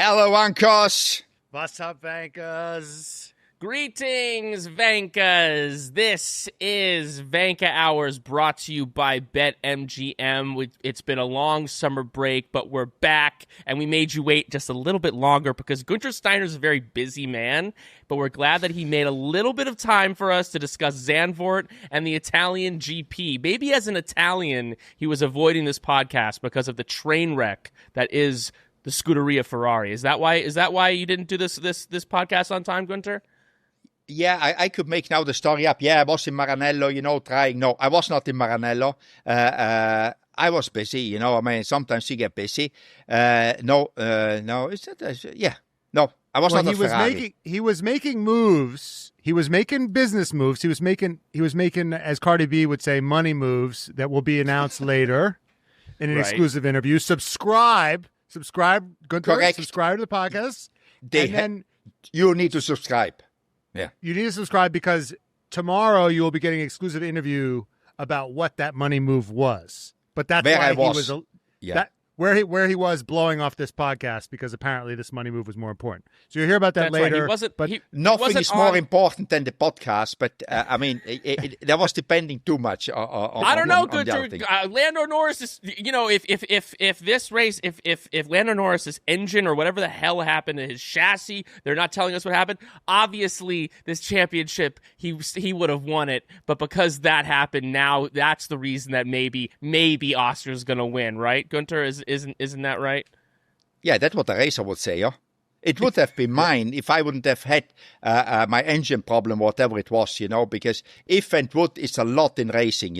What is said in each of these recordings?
Hello, Wankers. What's up, Vankahs? Greetings, Vankas. This is Vankah Hours brought to you by BetMGM. It's been a long summer break, but we're back, and we made you wait just a little bit longer because Guenther Steiner is a very busy man, but we're glad that he made a little bit of time for us to discuss Zandvoort and the Italian GP. Maybe as an Italian, he was avoiding this podcast because of the train wreck that is the Scuderia Ferrari. Is that why you didn't do this podcast on time, Guenther? Yeah, I could make now the story up. Yeah, I was in Maranello, trying. No, I was not in Maranello. I was busy, I mean, sometimes you get busy. No, is that, yeah. No, I was not at Ferrari. He was making moves. He was making business moves. He was making, as Cardi B would say, money moves that will be announced later in an exclusive interview. Subscribe, Guenther. Correct. Subscribe to the podcast. You need to subscribe. Yeah, you need to subscribe because tomorrow you will be getting an exclusive interview about what that money move was. But that's where why I was. He was where he was blowing off this podcast because apparently this money move was more important. So you'll hear about that later. Right. Nothing is more important than the podcast. But I mean, that was depending too much on. I don't know, Guenther. Lando Norris is, if this race, if Lando Norris's engine or whatever the hell happened to his chassis, they're not telling us what happened. Obviously, this championship he would have won it, but because that happened, now that's the reason that maybe Oscar's going to win, right? Guenther Isn't that right? Yeah, that's what the racer would say, yeah. It would have been mine if I wouldn't have had my engine problem, whatever it was, because if and would is a lot in racing,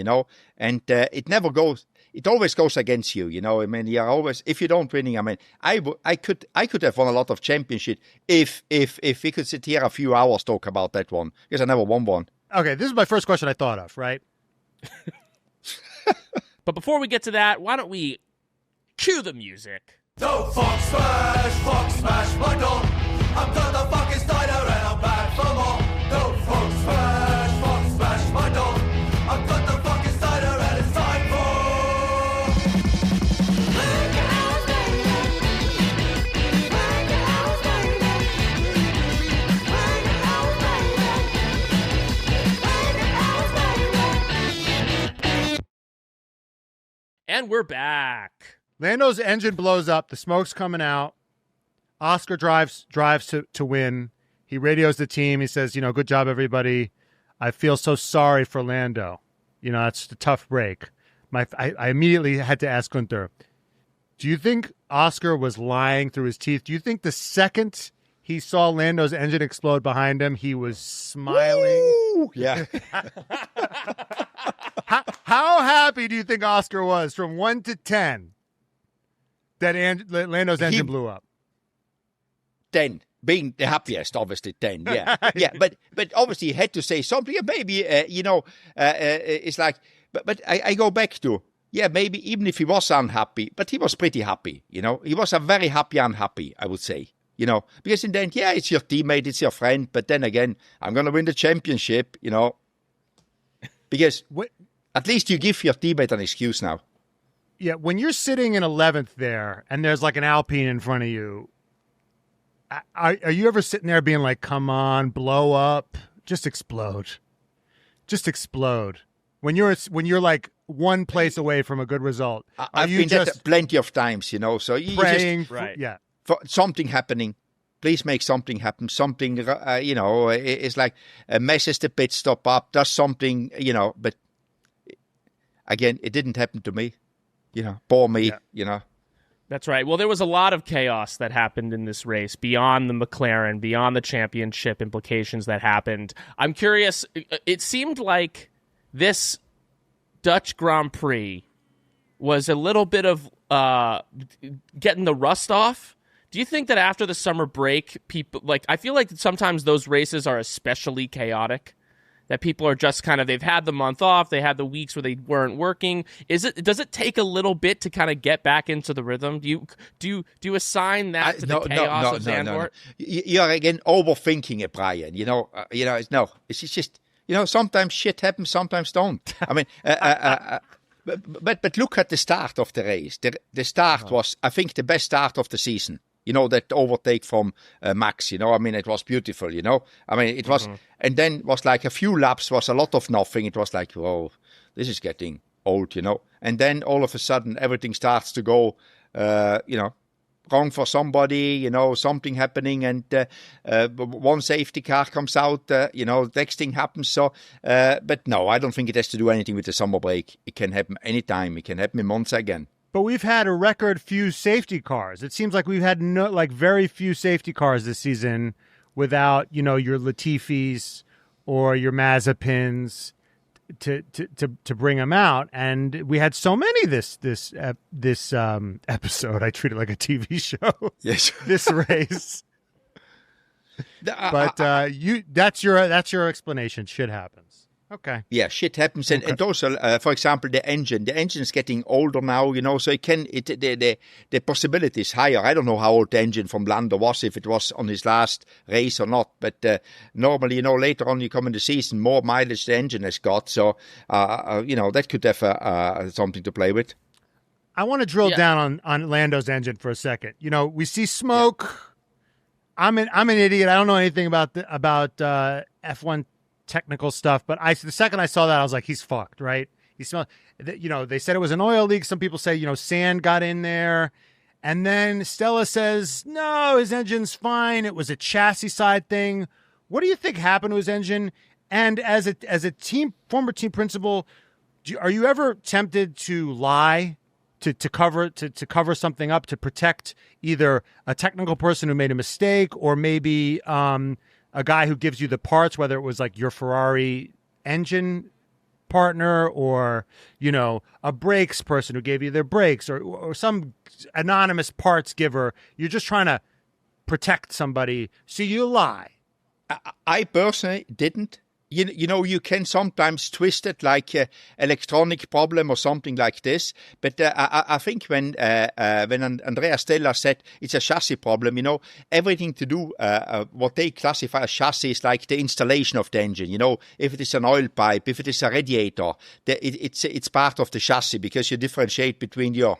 and it never goes, it always goes against you, I mean, you're always, if you don't winning, I mean, I could have won a lot of championship if we could sit here a few hours talk about that one, because I never won one. Okay, this is my first question I thought of, right? But before we get to that, why don't we cue the music? Don't fuck smash my dog. I'm done the fucking Steiner and I'm back for more. Don't fuck smash my dog. I'm done the fucking Steiner and it's time for Vankah Hours, baby. Vankah Hours, baby. Vankah Hours, baby. Vankah Hours, baby. And we're back. Lando's engine blows up. The smoke's coming out. Oscar drives to win. He radios the team. He says, good job, everybody. I feel so sorry for Lando. It's a tough break. I immediately had to ask Guenther, do you think Oscar was lying through his teeth? Do you think the second he saw Lando's engine explode behind him, he was smiling? Woo! Yeah. How happy do you think Oscar was from 1 to 10? That Lando's engine blew up. 10, being the happiest, obviously 10. Yeah, yeah. But obviously he had to say something. Maybe it's like. But I go back to maybe even if he was unhappy, but he was pretty happy. He was a very happy unhappy, I would say. Because in the end, it's your teammate, it's your friend. But then again, I'm going to win the championship. Because at least you give your teammate an excuse now. Yeah, when you're sitting in 11th there and there's like an Alpine in front of you, are you ever sitting there being like, come on, blow up, just explode. Just explode. When you're like one place away from a good result. I've been there plenty of times, so you praying, just, right. Yeah. For something happening. Please make something happen. Something, it's like messes the pit stop up, does something, but again, it didn't happen to me. Bore me, That's right. Well, there was a lot of chaos that happened in this race beyond the McLaren, beyond the championship implications that happened. I'm curious, it seemed like this Dutch Grand Prix was a little bit of getting the rust off. Do you think that after the summer break, people I feel like sometimes those races are especially chaotic? That people are just kind of, they've had the month off, they had the weeks where they weren't working. Does it take a little bit to kind of get back into the rhythm? Do you assign that to the chaos of Zandvoort? No. You're again overthinking it, Brian. It's just sometimes shit happens, sometimes don't. I mean, but look at the start of the race. The start was, I think, the best start of the season. that overtake from Max, I mean, it was beautiful, I mean, it was, and then was like a few laps was a lot of nothing. It was like, whoa, this is getting old, and then all of a sudden everything starts to go, wrong for somebody, something happening, and one safety car comes out, next thing happens. So, but no, I don't think it has to do anything with the summer break. It can happen anytime. It can happen in Monza again. But we've had a record few safety cars. It seems like we've had very few safety cars this season without, your Latifis or your Mazepins to bring them out, and we had so many this episode. I treat it like a TV show. Yes, this race. But that's your explanation. Shit happens. Okay. Yeah, shit happens, and also, for example, the engine is getting older now, so the possibility is higher. I don't know how old the engine from Lando was, if it was on his last race or not, but normally, later on you come in the season, more mileage the engine has got, so that could have something to play with. I want to drill down on Lando's engine for a second. We see smoke. Yeah. I'm an idiot. I don't know anything about F1 technical stuff, but the second I saw that, I was like, he's fucked, right? He smelled, they said it was an oil leak. Some people say, sand got in there. And then Stella says, no, his engine's fine. It was a chassis side thing. What do you think happened to his engine? And as a former team principal, are you ever tempted to lie to cover something up, to protect either a technical person who made a mistake, or maybe a guy who gives you the parts, whether it was like your Ferrari engine partner or, a brakes person who gave you their brakes, or some anonymous parts giver? You're just trying to protect somebody, so you lie. I personally didn't. You can sometimes twist it like an electronic problem or something like this. But I think when Andrea Stella said it's a chassis problem, everything to do, what they classify as chassis is like the installation of the engine. If it is an oil pipe, if it is a radiator, it's part of the chassis, because you differentiate between your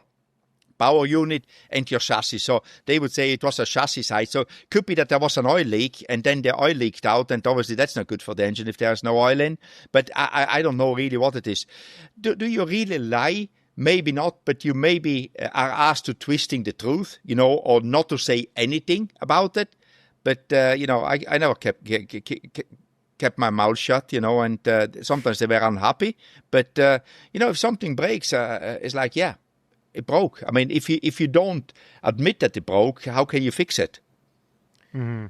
power unit and your chassis. So they would say it was a chassis side. So it could be that there was an oil leak, and then the oil leaked out, and obviously that's not good for the engine if there's no oil in. But I don't know really what it is. Do you really lie? Maybe not, but you maybe are asked to twisting the truth, or not to say anything about it. But, I never kept my mouth shut, and sometimes they were unhappy. But, if something breaks, it's like, yeah, it broke. I mean, if you don't admit that it broke, how can you fix it? Mm-hmm.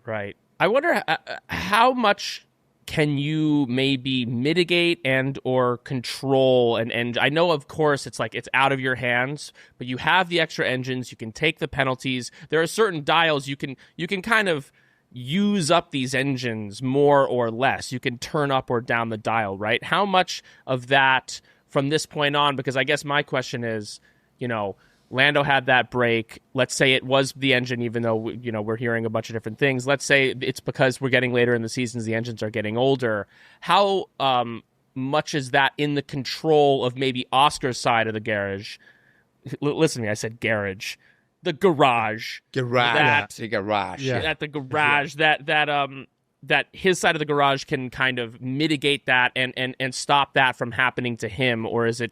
Right. I wonder how much can you maybe mitigate and or control an engine? I know, of course, it's out of your hands, but you have the extra engines. You can take the penalties. There are certain dials you can kind of use up these engines more or less. You can turn up or down the dial, right? How much of that from this point on? Because I guess my question is, Lando had that break. Let's say it was the engine, even though, we're hearing a bunch of different things. Let's say it's because we're getting later in the seasons, the engines are getting older. How much is that in the control of maybe Oscar's side of the garage? Listen to me, I said garage. The garage. Garage. The garage. Yeah. At the garage, that his side of the garage can kind of mitigate that and stop that from happening to him? Or is it,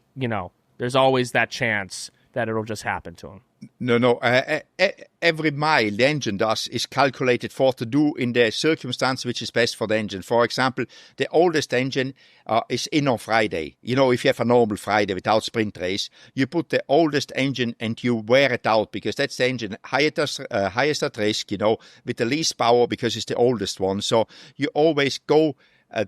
there's always that chance that it'll just happen to him? No. Every mile the engine does is calculated for to do in the circumstance which is best for the engine. For example, the oldest engine is in on Friday. If you have a normal Friday without sprint race, you put the oldest engine and you wear it out, because that's the engine highest at risk, with the least power, because it's the oldest one. So you always go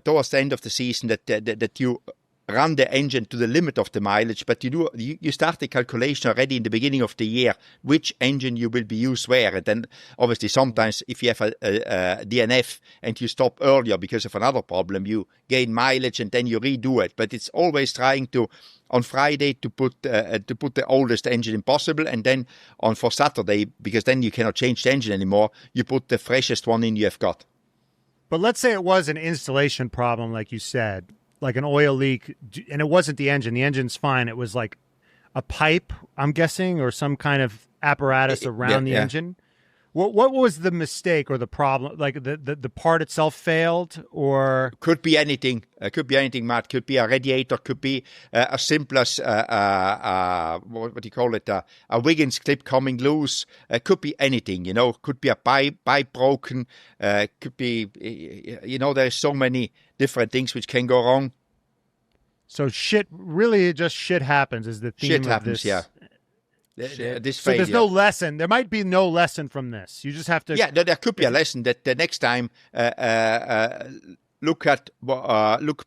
towards the end of the season that you run the engine to the limit of the mileage, but you start the calculation already in the beginning of the year, which engine you will be used where. And then obviously sometimes if you have a DNF and you stop earlier because of another problem, you gain mileage and then you redo it. But it's always trying to, on Friday, to put the oldest engine in possible, and then for Saturday, because then you cannot change the engine anymore, you put the freshest one in you have got. But let's say it was an installation problem, like you said, like an oil leak, and it wasn't the engine. The engine's fine. It was like a pipe, I'm guessing, or some kind of apparatus around the engine. What was the mistake or the problem? Like the part itself failed, or could be anything. Could be anything, Matt. Could be a radiator. Could be as simple as what do you call it? A Wiggins clip coming loose. Could be anything. Could be a pipe broken. Could be there's so many different things which can go wrong. So shit happens. Is the theme shit of happens? this? Yeah. So there's no lesson. There might be no lesson from this. You just have to. Yeah, there could be a lesson that the next time look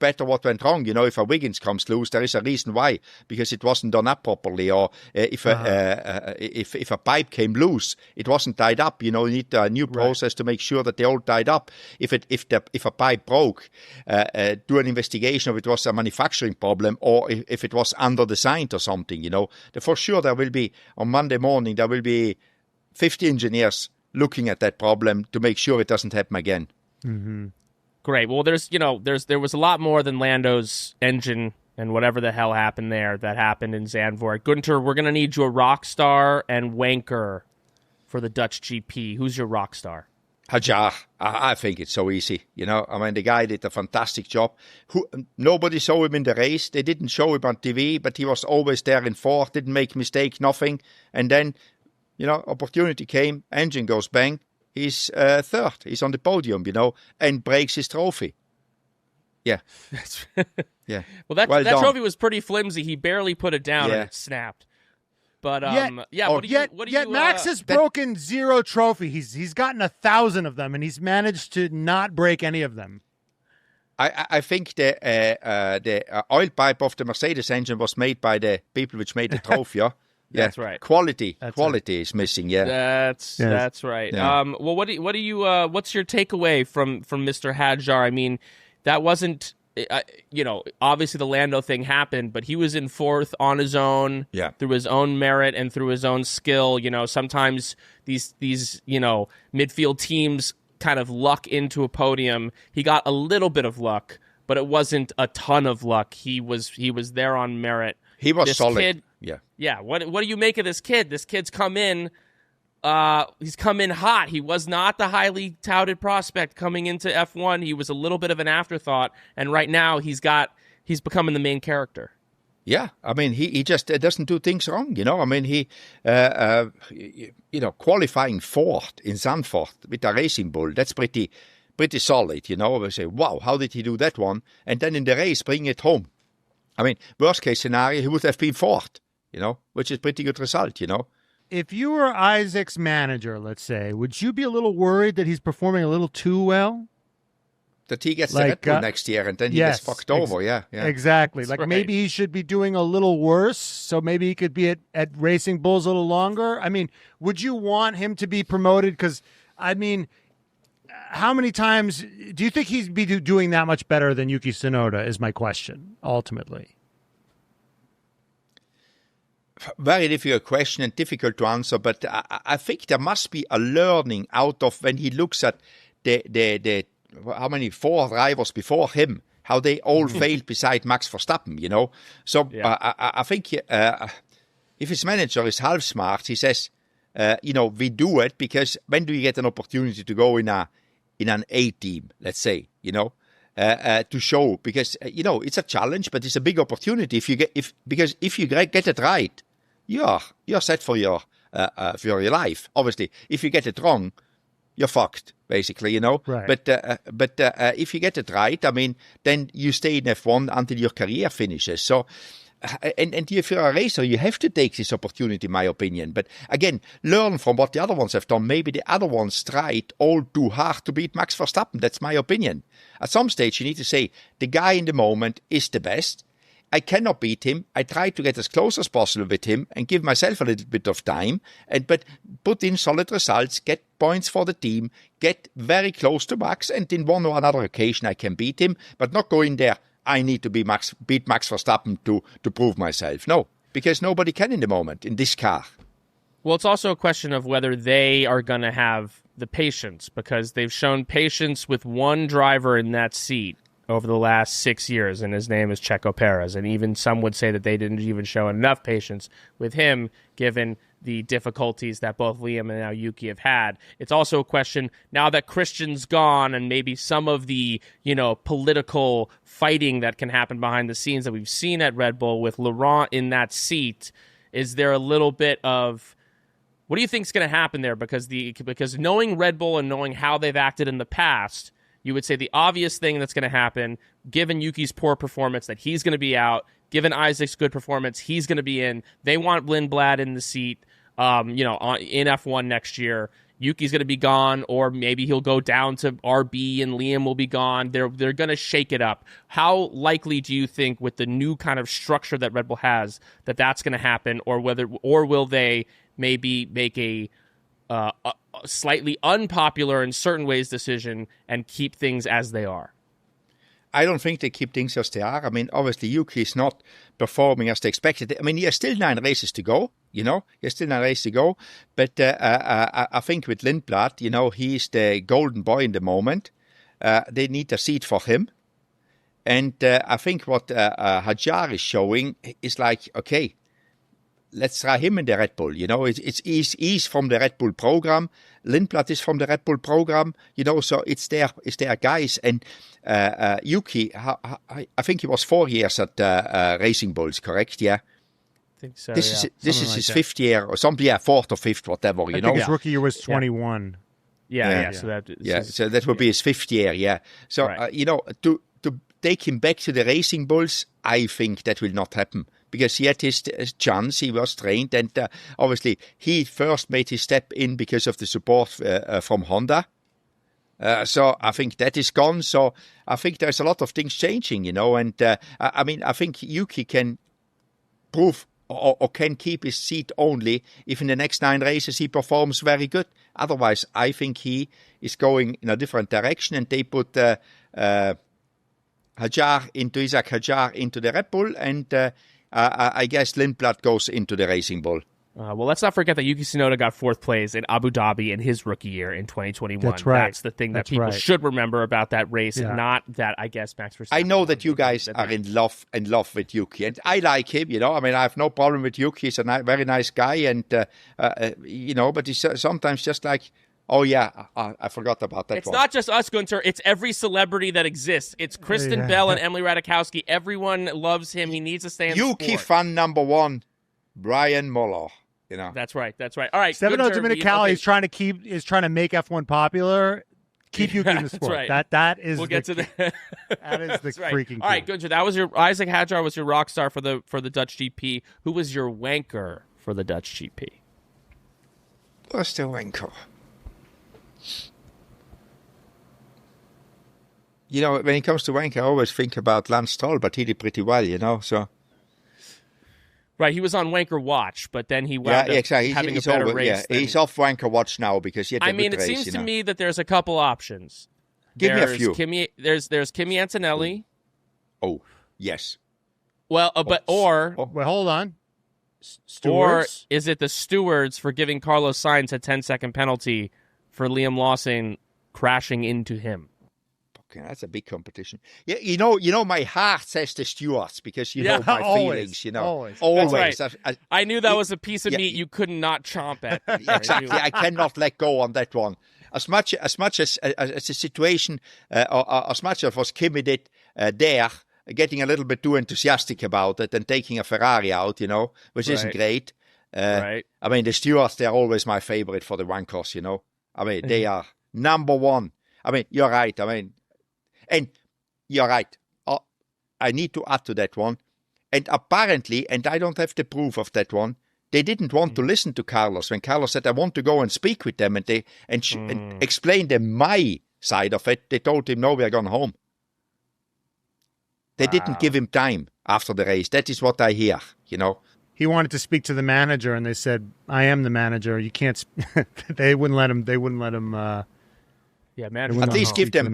better what went wrong. If a Wiggins comes loose, there is a reason why, because it wasn't done up properly, or if a pipe came loose, it wasn't tied up. You need a new process to make sure that they all tied up. If a pipe broke, do an investigation if it was a manufacturing problem or if it was under-designed or something. For sure there will be on Monday morning 50 engineers looking at that problem to make sure it doesn't happen again. Mm-hmm. Great. Well, there was a lot more than Lando's engine and whatever the hell happened there that happened in Zandvoort. Guenther, we're going to need your Rockstar and Wanker for the Dutch GP. Who's your Rockstar? Hadjar. I think it's so easy. The guy did a fantastic job. Nobody saw him in the race. They didn't show him on TV, but he was always there in fourth, didn't make mistake, nothing. And then, opportunity came, engine goes bang. He's third. He's on the podium, and breaks his trophy. Yeah. Yeah. Well, that trophy was pretty flimsy. He barely put it down and it snapped. But Max has broken 0 trophy. He's gotten 1,000 of them, and he's managed to not break any of them. I think the oil pipe of the Mercedes engine was made by the people which made the trophy. Yeah, that's right. Quality is missing. Yeah, that's right. Yeah. Well, what do you? What's your takeaway from Mr. Hadjar? I mean, that wasn't. Obviously the Lando thing happened, but he was in fourth on his own, through his own merit and through his own skill. Sometimes these midfield teams kind of luck into a podium. He got a little bit of luck, but it wasn't a ton of luck. He was there on merit. He was solid. Kid, yeah. What do you make of this kid? This kid's come in. He's come in hot. He was not the highly touted prospect coming into F1. He was a little bit of an afterthought, and right now he's becoming the main character. Yeah, I mean he just doesn't do things wrong. I mean he qualifying fourth in Zandvoort with a Racing Bull. That's pretty solid. We say, wow, how did he do that one? And then in the race, bring it home. I mean, worst case scenario, he would have been fourth, which is pretty good result, If you were Isack's manager, let's say, would you be a little worried that he's performing a little too well? That he gets the Red Bull next year and then he gets fucked over, yeah. Exactly. That's right. Maybe he should be doing a little worse, so maybe he could be at Racing Bulls a little longer. I mean, would you want him to be promoted? Because, I mean, how many times do you think he'd be doing that much better than Yuki Tsunoda is my question, ultimately. Very difficult question and difficult to answer, but I think there must be a learning out of when he looks at the how many 4 drivers before him, how they all failed beside Max Verstappen, So I think if his manager is half smart, he says, we do it because when do you get an opportunity to go in an A team, let's say, to show, because it's a challenge, but it's a big opportunity because if you get it right, you're set for your life. Obviously, if you get it wrong, you're fucked, basically, Right. But if you get it right, I mean, then you stay in F1 until your career finishes. So. And if you're a racer, you have to take this opportunity, in my opinion. But again, learn from what the other ones have done. Maybe the other ones tried all too hard to beat Max Verstappen. That's my opinion. At some stage, you need to say, the guy in the moment is the best. I cannot beat him. I try to get as close as possible with him and give myself a little bit of time. But put in solid results, get points for the team, get very close to Max, and in one or another occasion I can beat him, but not go in there. I need to beat Max Verstappen to prove myself. No, because nobody can in the moment in this car. Well, it's also a question of whether they are going to have the patience, because they've shown patience with one driver in that seat over the last 6 years, and his name is Checo Perez. And even some would say that they didn't even show enough patience with him, given the difficulties that both Liam and now Yuki have had. It's also a question, now that Christian's gone and maybe some of the, political fighting that can happen behind the scenes that we've seen at Red Bull with Laurent in that seat, is there a little bit of, what do you think is going to happen there? Because knowing Red Bull and knowing how they've acted in the past, you would say the obvious thing that's going to happen, given Yuki's poor performance, that he's going to be out. Given Isaac's good performance, he's going to be in. They want Lindblad in the seat, in F1 next year. Yuki's going to be gone, or maybe he'll go down to RB and Liam will be gone. They're going to shake it up. How likely do you think, with the new kind of structure that Red Bull has, that that's going to happen, or will they maybe make a slightly unpopular in certain ways decision and keep things as they are? I don't think they keep things as they are. I mean, obviously, Yuki is not performing as they expected. I mean, he has still 9 races to go, He has still 9 races to go. But I think with Lindblad, he's the golden boy in the moment. They need a seat for him. And I think what Hadjar is showing is like, okay, let's try him in the Red Bull. He's from the Red Bull program. Lindblad is from the Red Bull program. So it's their guys. And Yuki, I think he was 4 years at Racing Bulls, correct? Yeah. I think so. This is his 5th year or something. Yeah, 4th or 5th, whatever. I think his rookie year was 21. Yeah. So that would be his 5th year. Yeah. So right. To take him back to the Racing Bulls, I think that will not happen. Because he had his chance, he was trained, and obviously he first made his step in because of the support from Honda. So I think that is gone. So I think there's a lot of things changing, and I think Yuki can prove or can keep his seat only if in the next 9 races he performs very good. Otherwise, I think he is going in a different direction, and they put Isack Hadjar into the Red Bull, and I guess Lindblad goes into the Racing Bull. Well, let's not forget that Yuki Tsunoda got 4th place in Abu Dhabi in his rookie year in 2021. That's right. That's the thing that people should remember about that race, and not that, I guess, Max Verstappen. I know that you guys are in love with Yuki, and I like him. I have no problem with Yuki. He's a very nice guy, and but he's sometimes just like, oh, yeah, I forgot about that. It's not just us, Guenther. It's every celebrity that exists. It's Kristen Bell and Emily Ratajkowski. Everyone loves him. He needs to stay in Yuki sport. fan number 1, Brian Muller. That's right. All right, Stefano Domenicali is trying to make F1 popular. Keep Yuki in the sport. Right. That is. We'll get to that. That is the freaking. Key. All right, Guenther. That was your Isack Hadjar was your Rockstar for the Dutch GP. Who was your Wanker for the Dutch GP? What's the Wanker? When it comes to Wanker, I always think about Lance Stroll, but he did pretty well, so. Right, he was on Wanker Watch, but then he wound up having a better race. Yeah, he's off Wanker Watch now because he had a good race. It seems to me that there's a couple options. Give me a few. There's Kimi Antonelli. Oh, yes. Well, Well, hold on. Stewards? Or is it the stewards for giving Carlos Sainz a 10-second penalty for Liam Lawson crashing into him? Okay, that's a big competition. Yeah, my heart says the stewards because my always, feelings. Always. That's right. I knew that was a piece of meat you could not chomp at. Exactly, I cannot let go on that one. As much as the situation, or as much as what Kimi did there, getting a little bit too enthusiastic about it and taking a Ferrari out, which isn't great. Right. I mean, the stewards, they're always my favorite for the Wankers, I mean, they are number 1. I mean, you're right. And you're right. I need to add to that one. And apparently, and I don't have the proof of that one, they didn't want to listen to Carlos. When Carlos said, I want to go and speak with them and explain them my side of it, they told him, no, we're going home. They didn't give him time after the race. That is what I hear, He wanted to speak to the manager, and they said, I am the manager. You can't... They wouldn't let him... manager. At least give them...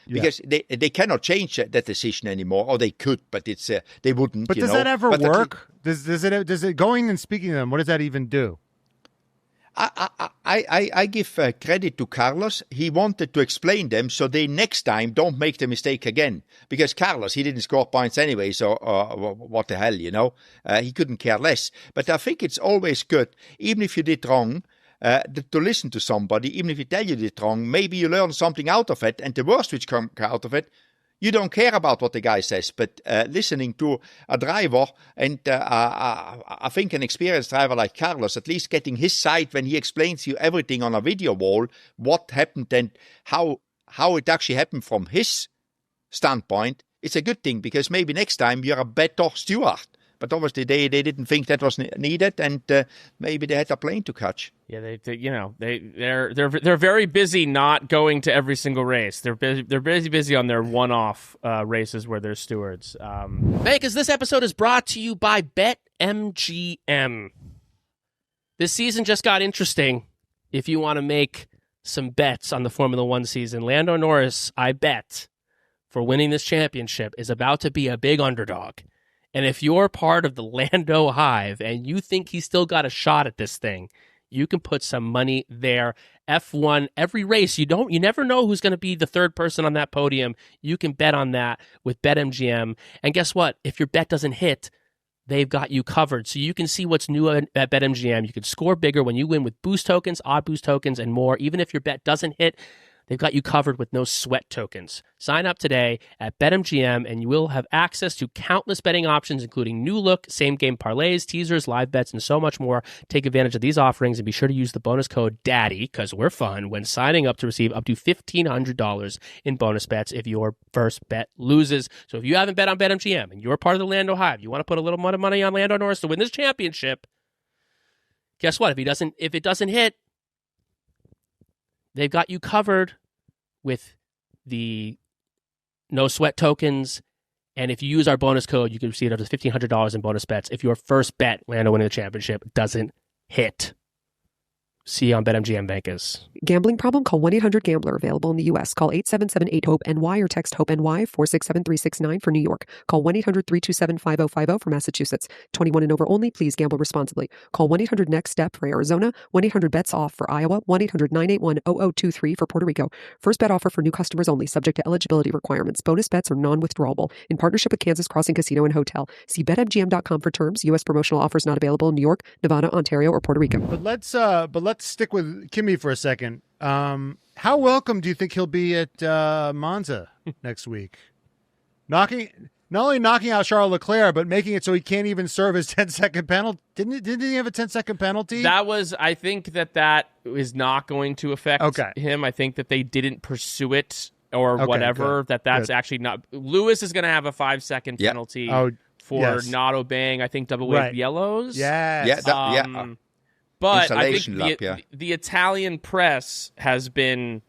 because they cannot change that decision anymore, or they could, but it's they wouldn't. But does that ever work? Does it going and speaking to them? What does that even do? I I give credit to Carlos. He wanted to explain them so they next time don't make the mistake again. Because Carlos, he didn't score points anyway, so what the hell, he couldn't care less. But I think it's always good, even if you did wrong, to listen to somebody, even if you tell you did wrong, maybe you learn something out of it, and the worst which come out of it, you don't care about what the guy says, but listening to a driver and I think an experienced driver like Carlos, at least getting his side when he explains to you everything on a video wall, what happened and how it actually happened from his standpoint, it's a good thing because maybe next time you're a better steward. But obviously they didn't think that was needed, and maybe they had a plane to catch. Yeah, they're very busy not going to every single race. They're busy on their one-off races where they're stewards. Because this episode is brought to you by BetMGM. This season just got interesting. If you want to make some bets on the Formula One season, Lando Norris, I bet, for winning this championship, is about to be a big underdog. And if you're part of the Lando Hive and you think he's still got a shot at this thing, you can put some money there. F1, every race, you never know who's going to be the third person on that podium. You can bet on that with BetMGM. And guess what? If your bet doesn't hit, they've got you covered. So you can see what's new at BetMGM. You can score bigger when you win with boost tokens, odd boost tokens, and more. Even if your bet doesn't hit, they've got you covered with no sweat tokens. Sign up today at BetMGM, and you will have access to countless betting options, including new look, same-game parlays, teasers, live bets, and so much more. Take advantage of these offerings, and be sure to use the bonus code DADDY, because we're fun, when signing up to receive up to $1,500 in bonus bets if your first bet loses. So if you haven't bet on BetMGM, and you're part of the Lando Hive, you want to put a little money on Lando Norris to win this championship, guess what? If it doesn't hit, they've got you covered with the no sweat tokens. And if you use our bonus code, you can receive up to $1,500 in bonus bets if your first bet, Lando winning the championship, doesn't hit. See you on BetMGM, Vankahs. Gambling problem? Call 1-800-GAMBLER. Available in the U.S. Call 877-8-HOPE-NY or text HOPE-NY 467-369 for New York. Call 1-800-327-5050 for Massachusetts. 21 and over only. Please gamble responsibly. Call 1-800-NEXT-STEP for Arizona. 1-800-BETS-OFF for Iowa. 1-800-981-0023 for Puerto Rico. First bet offer for new customers only. Subject to eligibility requirements. Bonus bets are non-withdrawable. In partnership with Kansas Crossing Casino and Hotel. See BetMGM.com for terms. U.S. promotional offers not available in New York, Nevada, Ontario, or Puerto Rico. But let's stick with Kimi for a second. How welcome do you think he'll be at Monza next week? Not only knocking out Charles Leclerc, but making it so he can't even serve his 10-second penalty. Didn't he have a 10-second penalty? I think that is not going to affect him. I think that they didn't pursue it or whatever. Good. That's actually not. Lewis is going to have a 5-second penalty for not obeying, I think, double wave yellows. Yes. But I think the Italian press has been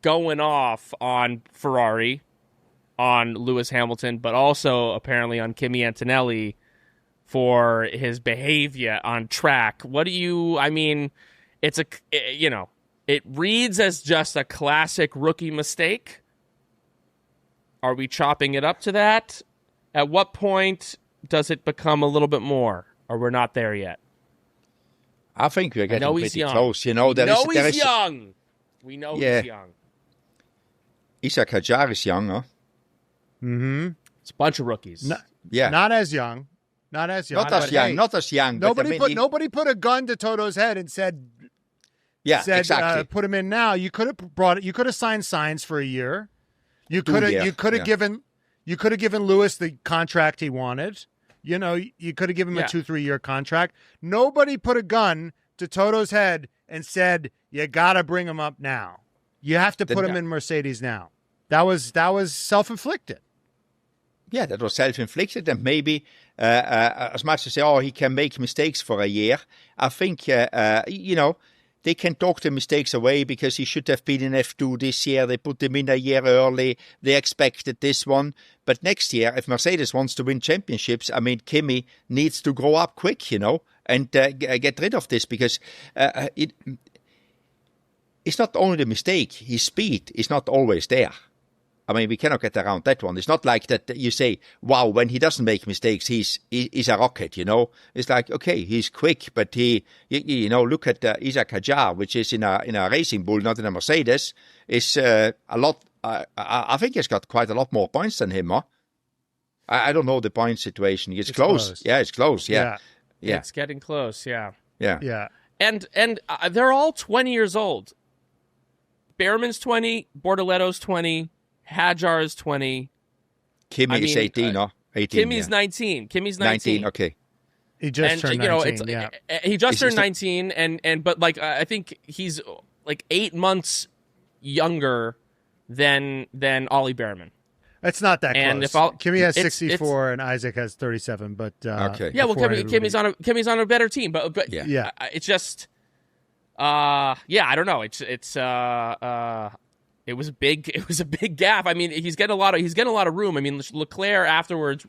going off on Ferrari, on Lewis Hamilton, but also apparently on Kimi Antonelli for his behavior on track. It reads as just a classic rookie mistake. Are we chopping it up to that? At what point does it become a little bit more, or we're not there yet? I think we're getting pretty close. He's young. We know he's young. Isack Hadjar is young, huh? Mm-hmm. It's a bunch of rookies. Not as young. Not as young. Nobody put a gun to Toto's head and said, exactly. Put him in now. You could have signed Sainz for a year. You could have given Lewis the contract he wanted. You could have given him a 2-3 year contract. Nobody put a gun to Toto's head and said, you got to bring him up now. You have to put him in Mercedes now. That was self-inflicted. Yeah, that was self-inflicted. And maybe as much as say, he can make mistakes for a year, I think, they can talk the mistakes away because he should have been in F2 this year. They put him in a year early. They expected this one. But next year, if Mercedes wants to win championships, Kimi needs to grow up quick, and get rid of this because it's not only the mistake. His speed is not always there. I mean, we cannot get around that one. It's not like that you say, wow, when he doesn't make mistakes, he's a rocket, you know. It's like, okay, he's quick, but you know, look at Isack Hadjar, which is in a racing bull, not in a Mercedes, is a lot. I think he's got quite a lot more points than him, huh? I don't know the point situation. It's close. Yeah, it's close. Yeah. It's getting close. Yeah. And they're all 20 years old. Behrman's 20, Bortoletto's 20, Hadjar is 20. Kimi is 18, no? 18. Kimmy's 19. Kimmy's 19. Okay. He just turned 19. He just turned 19, but like I think he's like 8 months younger than Ollie Behrman. It's not that and close. Kimi has 64 and Isack has 37. But okay. Yeah, well, Kimmy's on a better team, but it's just I don't know. It was a big gap. I mean, he's getting a lot of room. I mean, Leclerc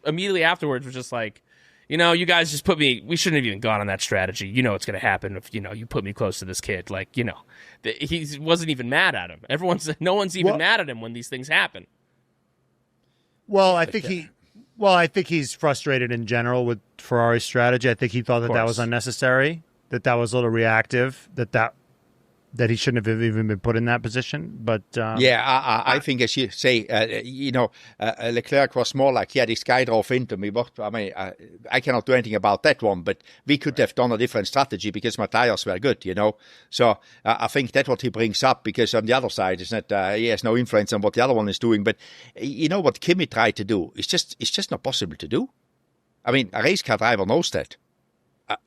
immediately afterwards was just like, you know, you guys just we shouldn't have even gone on that strategy. You know what's going to happen if, you know, you put me close to this kid. Like, you know, he wasn't even mad at him. No one's even mad at him when these things happen. Well, I think he's frustrated in general with Ferrari's strategy. I think he thought that was unnecessary, that was a little reactive, that he shouldn't have even been put in that position. But I think, as you say, Leclerc was more like, this guy drove into me. But I mean, I cannot do anything about that one. But we could have done a different strategy because my tires were good, you know. So I think that's what he brings up, because on the other side, it's not he has no influence on what the other one is doing. But you know what Kimi tried to do? It's just not possible to do. I mean, a race car driver knows that.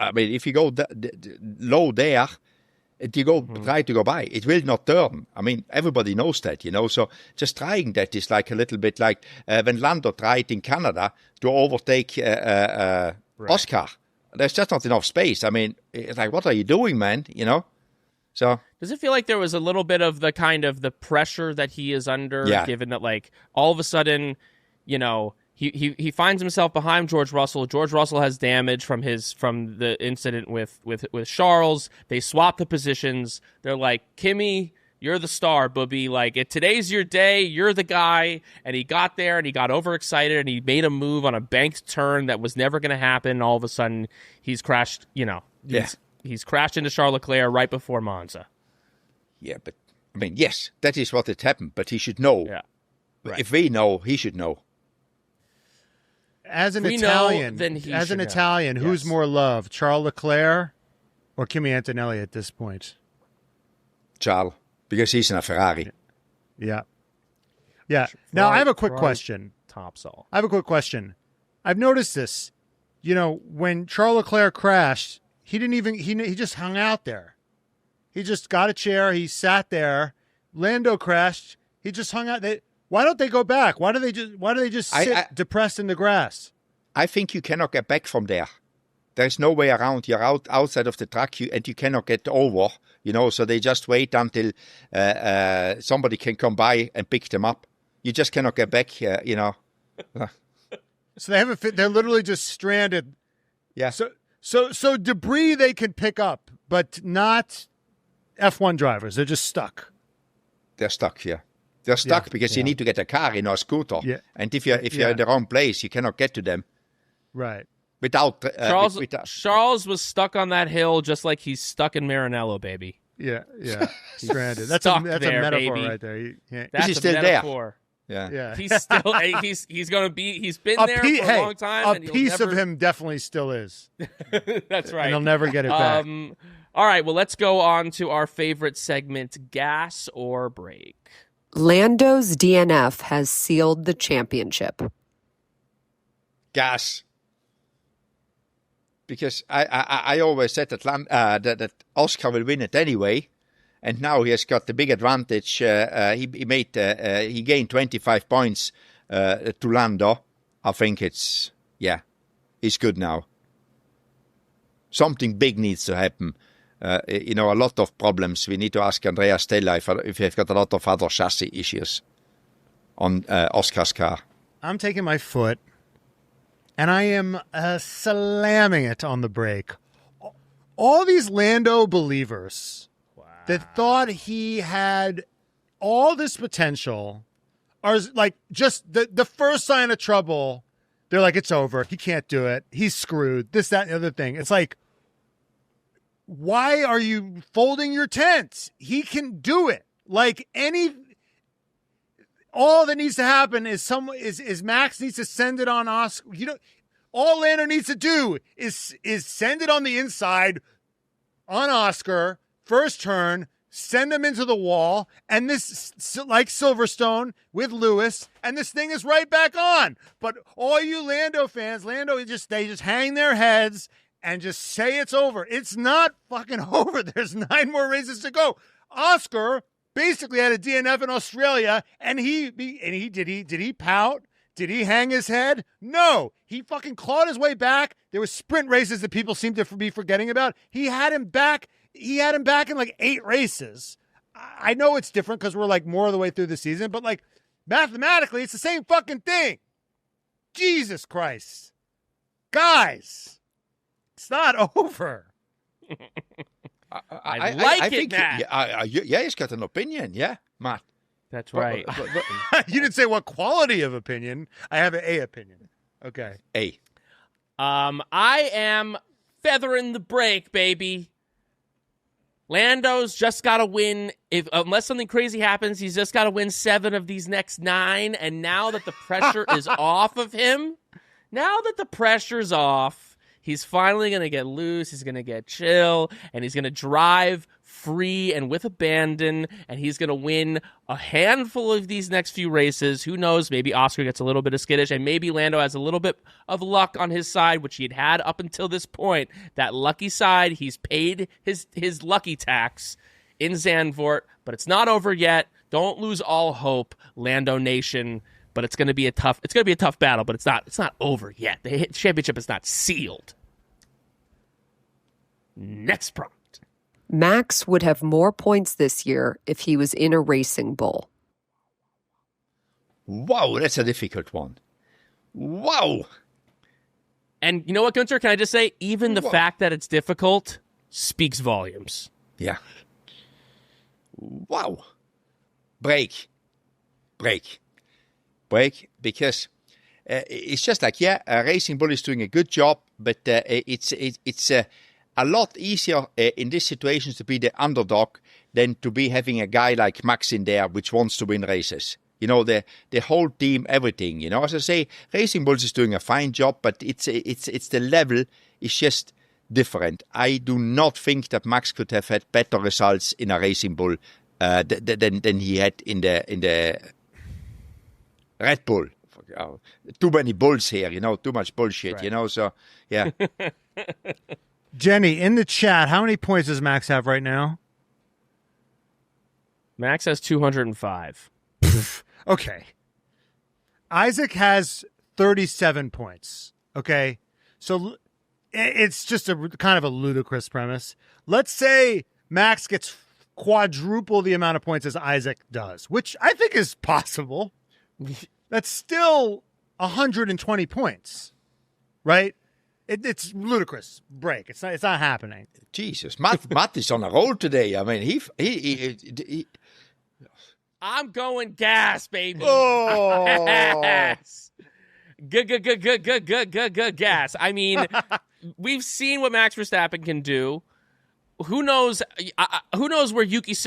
I mean, if you go low there, try to go by, it will not turn. I mean, everybody knows that, you know. So just trying that is like a little bit like when Lando tried in Canada to overtake Oscar. There's just not enough space. I mean, it's like, what are you doing, man? You know. So does it feel like there was a little bit of the kind of the pressure that he is under, given that, like, all of a sudden, you know, He finds himself behind George Russell. George Russell has damage from the incident with Charles. They swap the positions. They're like, Kimi, you're the star, booby. Like, today's your day. You're the guy. And he got there and he got overexcited and he made a move on a banked turn that was never going to happen. All of a sudden, he's crashed. You know, he's crashed into Charles Leclerc right before Monza. Yeah, but I mean, yes, that is what had happened. But he should know. Yeah, right. If we know, he should know. As an Italian, who's more loved, Charles Leclerc or Kimi Antonelli at this point? Charles, because he's in a Ferrari. Yeah. Now, I have a quick question. Topsall. I have a quick question. I've noticed this. You know, when Charles Leclerc crashed, he just hung out there. He just got a chair. He sat there. Lando crashed. He just hung out there. Why don't they go back? Why do they just sit depressed in the grass? I think you cannot get back from there. There's no way around. You're outside of the track, and you cannot get over. You know, so they just wait until somebody can come by and pick them up. You just cannot get back. You know. So they haven't. They're literally just stranded. Yeah. So debris they can pick up, but not F1 drivers. They're just stuck. They're stuck. Yeah. They're stuck because you need to get a car in or a scooter. Yeah. And if you're in the wrong place, you cannot get to them. Right. Without Charles was stuck on that hill just like he's stuck in Maranello, baby. Yeah. Stranded. That's a metaphor, baby. Right there. That's a still metaphor. There. Yeah. He's still he's going to be he's been there for a long time. A piece of him definitely still is. That's right. And he'll never get it back. All right, well, let's go on to our favorite segment, Gas or Brake. Lando's DNF has sealed the championship. Gas. Because I always said that Oscar will win it anyway, and now he has got the big advantage. He gained 25 points to Lando. I think it's good now. Something big needs to happen. A lot of problems. We need to ask Andrea Stella if they've got a lot of other chassis issues on Oscar's car. I'm taking my foot, and I am slamming it on the brake. All these Lando believers that thought he had all this potential are like just the first sign of trouble, they're like, it's over. He can't do it. He's screwed. This, that, and the other thing. It's like, why are you folding your tents? He can do it. Like all that needs to happen is Max needs to send it on Oscar. All Lando needs to do is send it on the inside on Oscar, first turn, send him into the wall, and this, like Silverstone with Lewis, and this thing is right back on. But all you Lando fans, they just hang their heads and just say it's over. It's not fucking over. There's 9 more races to go. Oscar basically had a DNF in Australia, and did he pout? Did he hang his head? No. He fucking clawed his way back. There were sprint races that people seem to be forgetting about. He had him back. He had him back in like 8 races. I know it's different because we're like more of the way through the season, but like mathematically, it's the same fucking thing. Jesus Christ. Guys, it's not over. I think, Matt. Yeah, he's got an opinion. Yeah, Matt. That's right. You didn't say what quality of opinion. I have an A opinion. Okay. A. I am feathering the brake, baby. Lando's just got to win. Unless something crazy happens, he's just got to win 7 of these next 9. And now that the pressure is off of him, he's finally going to get loose. He's going to get chill, and he's going to drive free and with abandon, and he's going to win a handful of these next few races. Who knows? Maybe Oscar gets a little bit of skittish, and maybe Lando has a little bit of luck on his side, which he'd had up until this point. That lucky side, he's paid his lucky tax in Zandvoort, but it's not over yet. Don't lose all hope, Lando Nation. But it's going to be a tough battle, but it's not over yet. The championship is not sealed. Next prompt. Max would have more points this year if he was in a racing bull. Wow, that's a difficult one. Wow. And you know what, Guenther? Can I just say, even the fact that it's difficult speaks volumes. Yeah. Wow. Break, because it's just like, Racing Bull is doing a good job, but it's a lot easier in these situations to be the underdog than to be having a guy like Max in there which wants to win races. You know, the whole team, everything. You know, as I say, Racing Bulls is doing a fine job, but it's the level is just different. I do not think that Max could have had better results in a Racing Bull than he had in the Red Bull. Too many bulls here, you know, too much bullshit, right. You know, so, yeah. Jenny, in the chat, how many points does Max have right now? Max has 205. Okay. Isack has 37 points. Okay. So it's just a kind of a ludicrous premise. Let's say Max gets quadruple the amount of points as Isack does, which I think is possible. That's still 120 points, right? It's ludicrous. Break. It's not happening. Jesus, Matt is on a roll today. I mean, he I'm going gas, baby. Oh, gas. Good gas. I mean, we've seen what Max Verstappen can do. Who knows? Who knows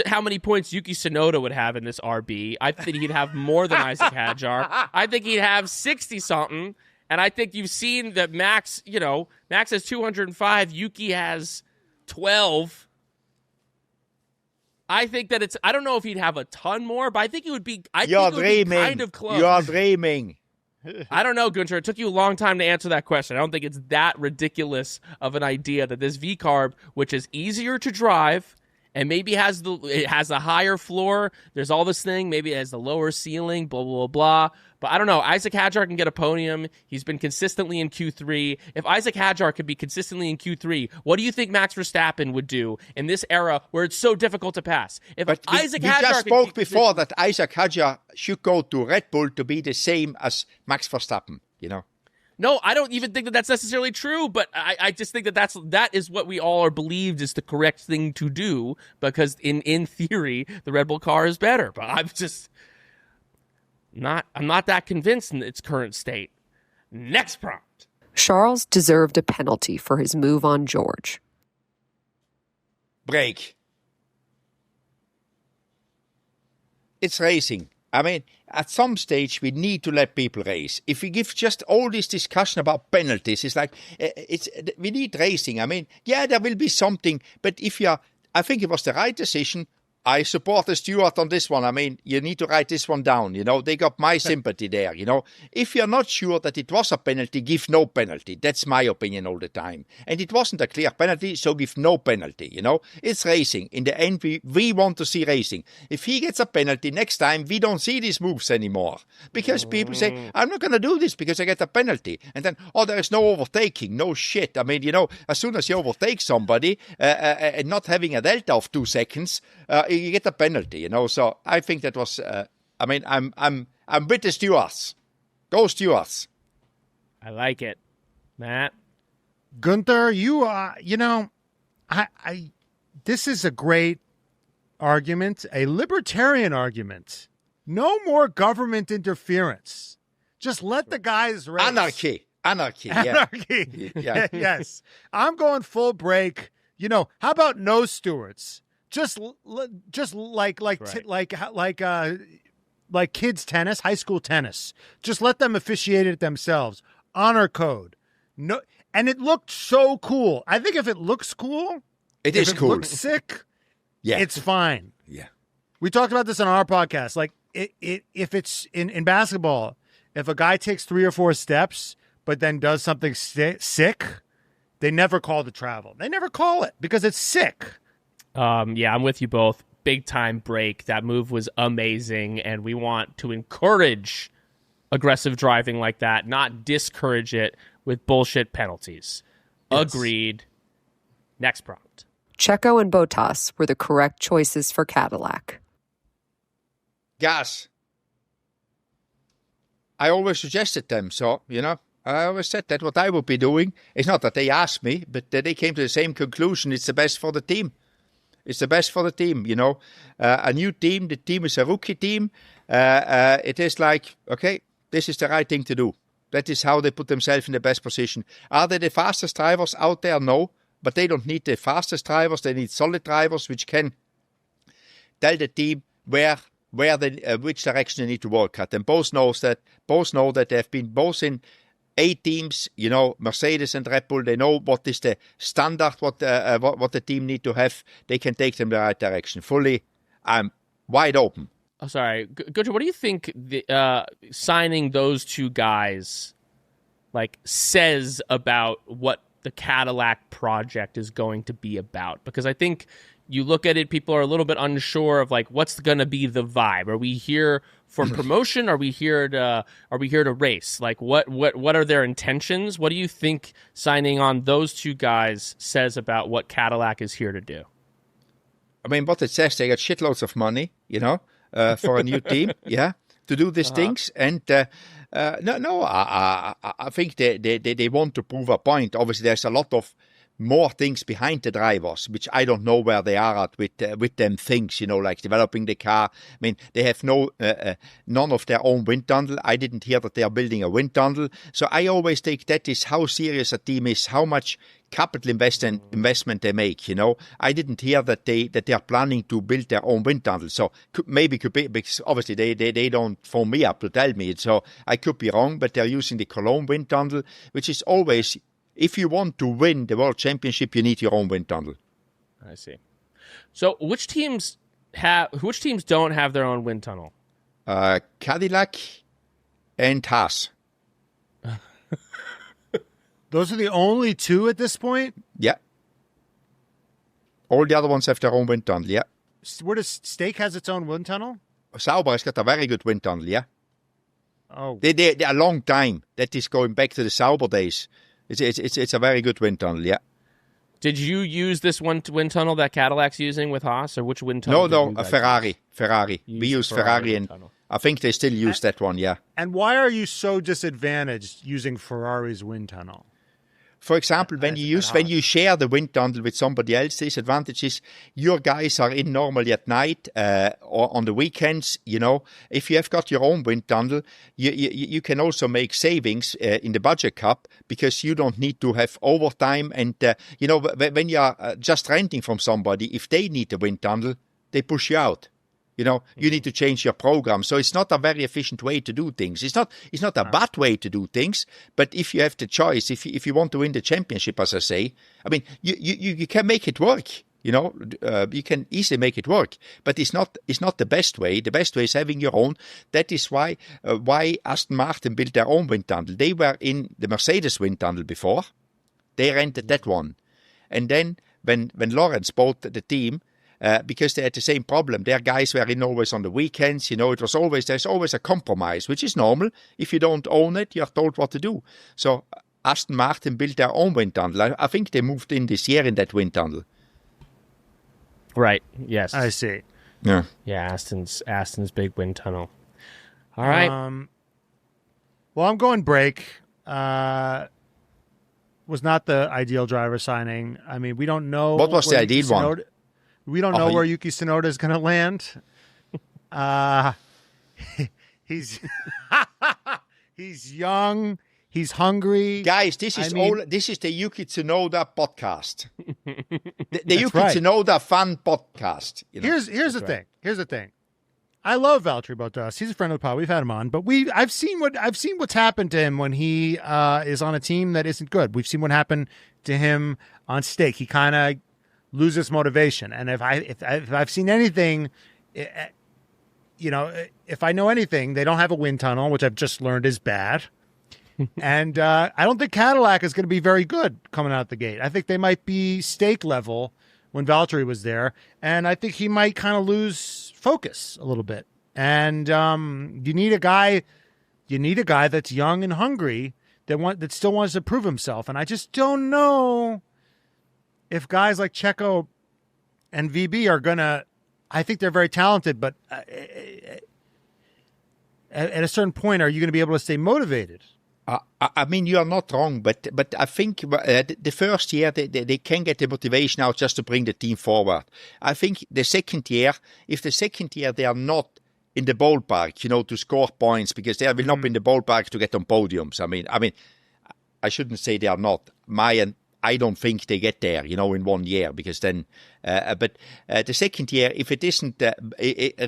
how many points Yuki Tsunoda would have in this RB? I think he'd have more than Isack Hadjar. I think he'd have 60 something. And I think you've seen that Max. You know, Max has 205. Yuki has 12. I think that I don't know if he'd have a ton more, but I think it would be. You're dreaming. Be kind of close. You're dreaming. I don't know, Guenther. It took you a long time to answer that question. I don't think it's that ridiculous of an idea that this VCARB, which is easier to drive and maybe has a higher floor. There's all this thing. Maybe it has the lower ceiling. Blah blah blah. But I don't know. Isack Hadjar can get a podium. He's been consistently in Q3. If Isack Hadjar could be consistently in Q3, what do you think Max Verstappen would do in this era where it's so difficult to pass? But we just spoke before that Isack Hadjar should go to Red Bull to be the same as Max Verstappen, you know? No, I don't even think that that's necessarily true, but I just think that is what we all are believed is the correct thing to do because in theory, the Red Bull car is better. But I'm just... I'm not that convinced in its current state. Next prompt. Charles deserved a penalty for his move on George. Break. It's racing. I mean, at some stage, we need to let people race. If we give just all this discussion about penalties, it's like, we need racing. I mean, yeah, there will be something, but I think it was the right decision. I support the steward on this one. I mean, you need to write this one down. They got my sympathy there. If you're not sure that it was a penalty, give no penalty. That's my opinion all the time. And it wasn't a clear penalty, so give no penalty. It's racing. In the end, we want to see racing. If he gets a penalty next time, we don't see these moves anymore. Because people say, I'm not going to do this because I get a penalty. And then, there is no overtaking. No shit. I mean, as soon as you overtake somebody and not having a delta of 2 seconds, you get a penalty, So I think that was. I'm with the stewards. Go stewards. I like it, Matt. Guenther, this is a great argument, a libertarian argument. No more government interference. Just let the guys race. Anarchy. Yeah. Yes. I'm going full break. How about no stewards? Just like kids tennis, high school tennis. Just let them officiate it themselves. Honor code. No, and it looked so cool. I think if it looks cool, it looks sick. Yeah, it's fine. Yeah, we talked about this on our podcast. Like if it's in basketball, if a guy takes 3 or 4 steps but then does something sick, they never call the travel. They never call it because it's sick. Yeah, I'm with you both. Big time break. That move was amazing, and we want to encourage aggressive driving like that, not discourage it with bullshit penalties. Yes. Agreed. Next prompt. Checo and Bottas were the correct choices for Cadillac. Gas. I always suggested them, so, I always said that what I would be doing. It's not that they asked me, but they came to the same conclusion. It's the best for the team. It's the best for the team, A new team, the team is a rookie team. It is like, okay, this is the right thing to do. That is how they put themselves in the best position. Are they the fastest drivers out there? No. But they don't need the fastest drivers. They need solid drivers which can tell the team which direction they need to work at. And both know that they've been both in A teams, Mercedes and Red Bull. They know what is the standard, what the team need to have. They can take them the right direction. Fully, I'm wide open. Oh, sorry, Guenther, what do you think signing those 2 guys says about what the Cadillac project is going to be about? Because I think you look at it, people are a little bit unsure of what's going to be the vibe. Are we here for promotion? Are we here to race? What are their intentions? What do you think signing on those 2 guys says about what Cadillac is here to do? I mean, what it says, they got shitloads of money, for a new team, to do these things. And I think they want to prove a point. Obviously, there's a lot of more things behind the drivers, which I don't know where they are at with them things, like developing the car. I mean, they have none of their own wind tunnel. I didn't hear that they are building a wind tunnel. So I always take that is how serious a team is, how much capital investment they make. I didn't hear that they are planning to build their own wind tunnel. So could be because obviously they don't phone me up to tell me it. So I could be wrong, but they're using the Cologne wind tunnel, which is always. If you want to win the World Championship, you need your own wind tunnel. I see. So which teams don't have their own wind tunnel? Cadillac and Haas. Those are the only 2 at this point? Yeah. All the other ones have their own wind tunnel, yeah. Where does Stake has its own wind tunnel? Sauber has got a very good wind tunnel, yeah. Oh. They a long time. That is going back to the Sauber days. It's a very good wind tunnel, yeah. Did you use this wind tunnel that Cadillac's using with Haas, or which wind tunnel? No, a Ferrari. We use Ferrari, and I think they still use that one, yeah. And why are you so disadvantaged using Ferrari's wind tunnel? For example, when you share the wind tunnel with somebody else, the disadvantage is your guys are in normally at night or on the weekends. If you have got your own wind tunnel, you can also make savings in the budget cap because you don't need to have overtime. And when you are just renting from somebody, if they need a wind tunnel, they push you out. You need to change your program. So it's not a very efficient way to do things. It's not a bad way to do things. But if you have the choice, if you want to win the championship, as I say, I mean, you can make it work. You can easily make it work. But it's not the best way. The best way is having your own. That is why Aston Martin built their own wind tunnel. They were in the Mercedes wind tunnel before. They rented that one. And then when Lawrence bought the team, because they had the same problem. Their guys were in always on the weekends. There's always a compromise, which is normal. If you don't own it, you're told what to do. So Aston Martin built their own wind tunnel. I think they moved in this year in that wind tunnel. Right. Yes. I see. Yeah. Yeah. Aston's big wind tunnel. All right. Well, I'm going break. Was not the ideal driver signing. I mean, we don't know. What was the ideal one? We don't know where Yuki Tsunoda is going to land. He's he's young. He's hungry. Guys, this is the Yuki Tsunoda podcast. the Yuki right. Tsunoda fan podcast. Here's the thing. Here's the thing. I love Valtteri Bottas. He's a friend of the pod. We've had him on, but I've seen what's happened to him when he is on a team that isn't good. We've seen what happened to him on stake. He kind of loses motivation. And if I've seen anything, if I know anything, they don't have a wind tunnel, which I've just learned is bad. And I don't think Cadillac is going to be very good coming out the gate. I think they might be stake level when Valtteri was there, and I think he might kind of lose focus a little bit. And you need a guy that's young and hungry that still wants to prove himself. And I just don't know if guys like Checo and VB are going to, I think they're very talented, but at a certain point, are you going to be able to stay motivated? I mean, you are not wrong, but I think the first year they can get the motivation out just to bring the team forward. I think if the second year they are not in the ballpark, to score points, because they will not be in the ballpark to get on podiums. I mean, I shouldn't say they are not. I don't think they get there, in 1 year, because then, but the second year, if it isn't a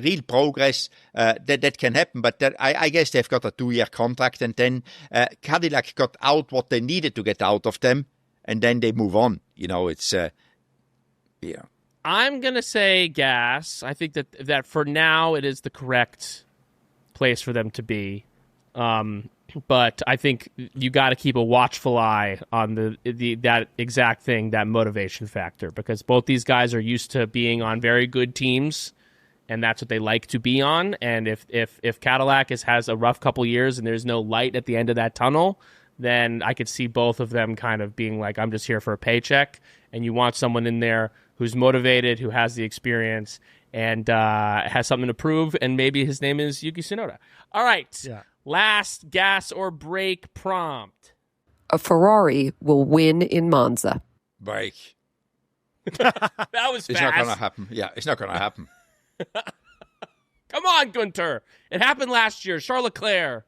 real progress, that can happen. But I guess they've got a 2-year contract, and then Cadillac got out what they needed to get out of them, and then they move on. It's, yeah. I'm going to say gas. I think that for now it is the correct place for them to be. But I think you got to keep a watchful eye on that exact thing, that motivation factor, because both these guys are used to being on very good teams, and that's what they like to be on. And if Cadillac has a rough couple years and there's no light at the end of that tunnel, then I could see both of them kind of being like, I'm just here for a paycheck. And you want someone in there who's motivated, who has the experience, and has something to prove, and maybe his name is Yuki Tsunoda. All right. Yeah. Last gas or break prompt. A Ferrari will win in Monza. Break. That was fast. It's not going to happen. Yeah, it's not going to happen. Come on, Guenther. It happened last year. Charles Leclerc.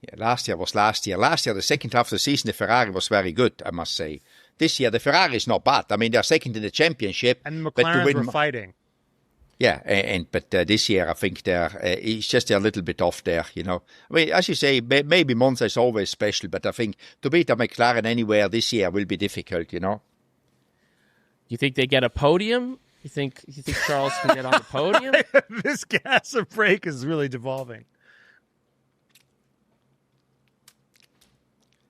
Yeah, last year was last year. Last year, the second half of the season, the Ferrari was very good, I must say. This year, the Ferrari is not bad. I mean, they're second in the championship. And the McLarens were fighting. Yeah, but this year I think it's just a little bit off there, I mean, as you say, maybe Monza is always special, but I think to beat a McLaren anywhere this year will be difficult, You think they get a podium? You think Charles can get on the podium? This gas or break is really devolving.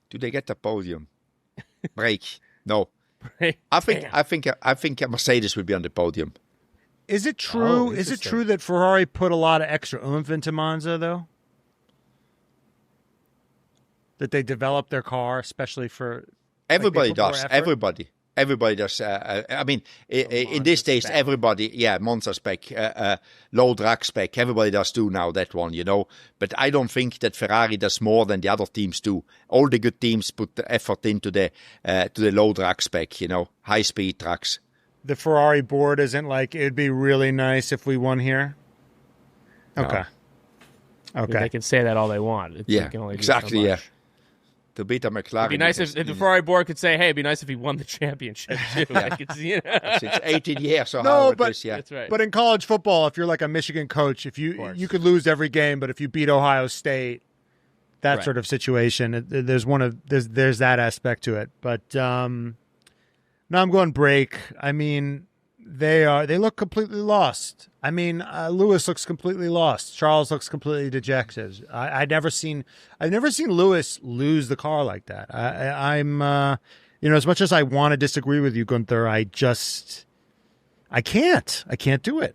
Do they get the podium? Break? No. Break. I think Mercedes will be on the podium. Is it true? Is it true that Ferrari put a lot of extra oomph into Monza, though? That they developed their car, especially for everybody does. Everybody Everybody does. In these days, everybody, Monza spec, low drag spec. Everybody does do now that one, But I don't think that Ferrari does more than the other teams do. All the good teams put the effort into the low drag spec, high speed tracks. The Ferrari board isn't like, it'd be really nice if we won here. Okay. No. Okay. They can say that all they want. They can only exactly. Yeah. To beat a McLaren. It'd be nice if the Ferrari board could say, "Hey, it'd be nice if he won the championship too." It's 18 years or That's right. But in college football, if you're like a Michigan coach, if you could lose every game, but if you beat Ohio State, that sort of situation, there's that aspect to it. But no, I'm going break. I mean, they look completely lost. I mean, Lewis looks completely lost. Charles looks completely dejected. I've never seen Lewis lose the car like that. I'm as much as I want to disagree with you, Guenther, I can't do it.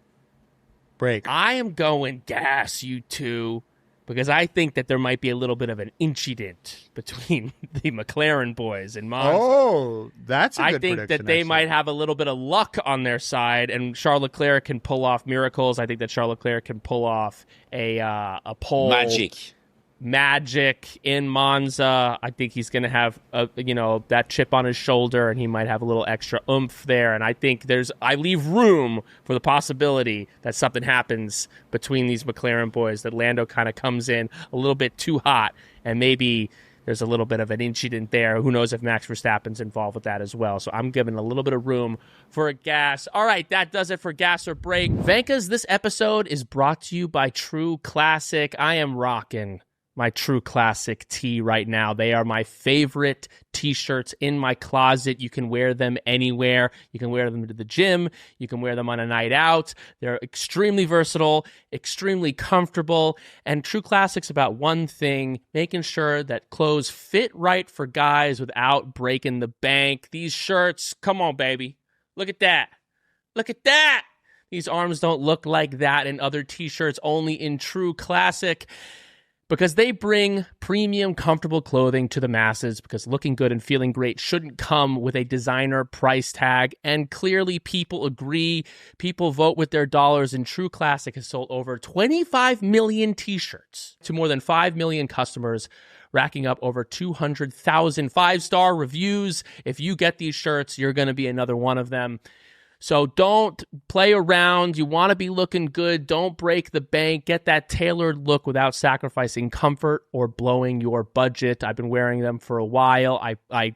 Break. I am going gas, you two, because I think that there might be a little bit of an incident between the McLaren boys and Monza. Oh, that's a good prediction. I think that they might have a little bit of luck on their side, and Charles Leclerc can pull off miracles. I think that Charles Leclerc can pull off a pole magic in Monza. I think he's going to have that chip on his shoulder, and he might have a little extra oomph there. And I think I leave room for the possibility that something happens between these McLaren boys, that Lando kind of comes in a little bit too hot, and maybe there's a little bit of an incident there. Who knows if Max Verstappen's involved with that as well. So I'm giving a little bit of room for a gas. All right, that does it for Gas or Break. Vankahs, this episode is brought to you by True Classic. I am rocking my True Classic tee right now. They are my favorite t-shirts in my closet. You can wear them anywhere. You can wear them to the gym. You can wear them on a night out. They're extremely versatile, extremely comfortable, and True Classic's about one thing, making sure that clothes fit right for guys without breaking the bank. These shirts, come on, baby. Look at that. Look at that. These arms don't look like that in other t-shirts, only in True Classic. Because they bring premium, comfortable clothing to the masses, because looking good and feeling great shouldn't come with a designer price tag. And clearly people agree. People vote with their dollars, and True Classic has sold over 25 million t-shirts to more than 5 million customers, racking up over 200,000 five-star reviews. If you get these shirts, you're going to be another one of them. So don't play around. You want to be looking good. Don't break the bank. Get that tailored look without sacrificing comfort or blowing your budget. I've been wearing them for a while. I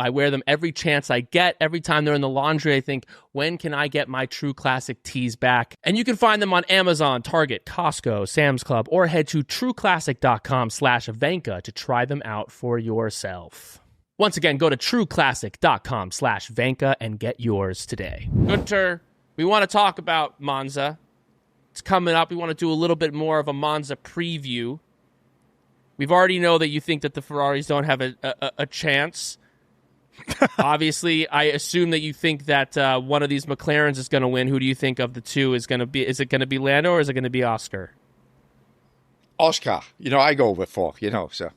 wear them every chance I get. Every time they're in the laundry, I think, when can I get my True Classic tees back? And you can find them on Amazon, Target, Costco, Sam's Club, or head to trueclassic.com/Vankah to try them out for yourself. Once again, go to trueclassic.com/Vankah and get yours today. Guenther, we want to talk about Monza. It's coming up. We want to do a little bit more of a Monza preview. We've already know that you think that the Ferraris don't have a chance. Obviously, I assume that you think that one of these McLarens is going to win. Who do you think of the two is going to be? Is it going to be Lando or is it going to be Oscar? Oscar. I go with 4, so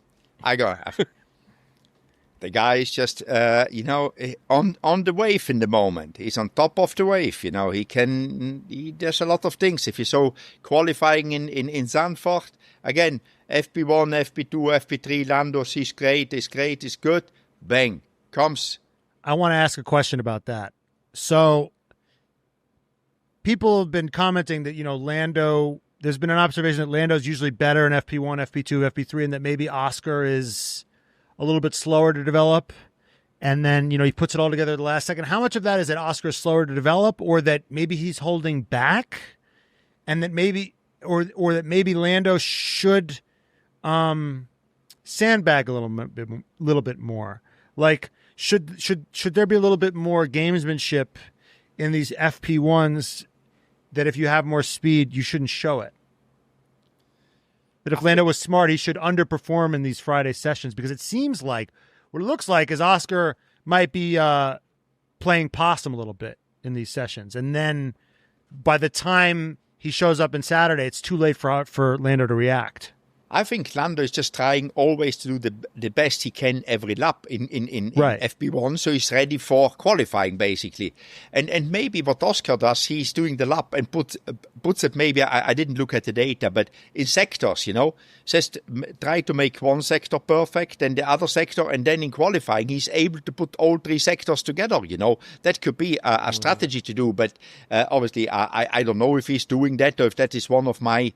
I go... The guy is just, on the wave in the moment. He's on top of the wave, He does a lot of things. If you saw qualifying in Zandvoort, again, FP1, FP2, FP3, Lando, he's great, he's good. Bang, comes. I want to ask a question about that. So, people have been commenting that, Lando, there's been an observation that Lando's usually better in FP1, FP2, FP3, and that maybe Oscar is a little bit slower to develop, and then, he puts it all together at the last second. How much of that is that Oscar is slower to develop, or that maybe he's holding back, and that maybe, or that maybe Lando should sandbag a little bit more? Like, should there be a little bit more gamesmanship in these FP1s, that if you have more speed, you shouldn't show it? That if Lando was smart, he should underperform in these Friday sessions, because it seems like what it looks like is Oscar might be playing possum a little bit in these sessions. And then by the time he shows up on Saturday, it's too late for Lando to react. I think Lando is just trying always to do the best he can every lap in FP1, so he's ready for qualifying, basically. And maybe what Oscar does, he's doing the lap and puts it, maybe, I didn't look at the data, but in sectors, says try to make one sector perfect and the other sector, and then in qualifying, he's able to put all three sectors together, That could be a strategy to do, but obviously, I don't know if he's doing that or if that is one of my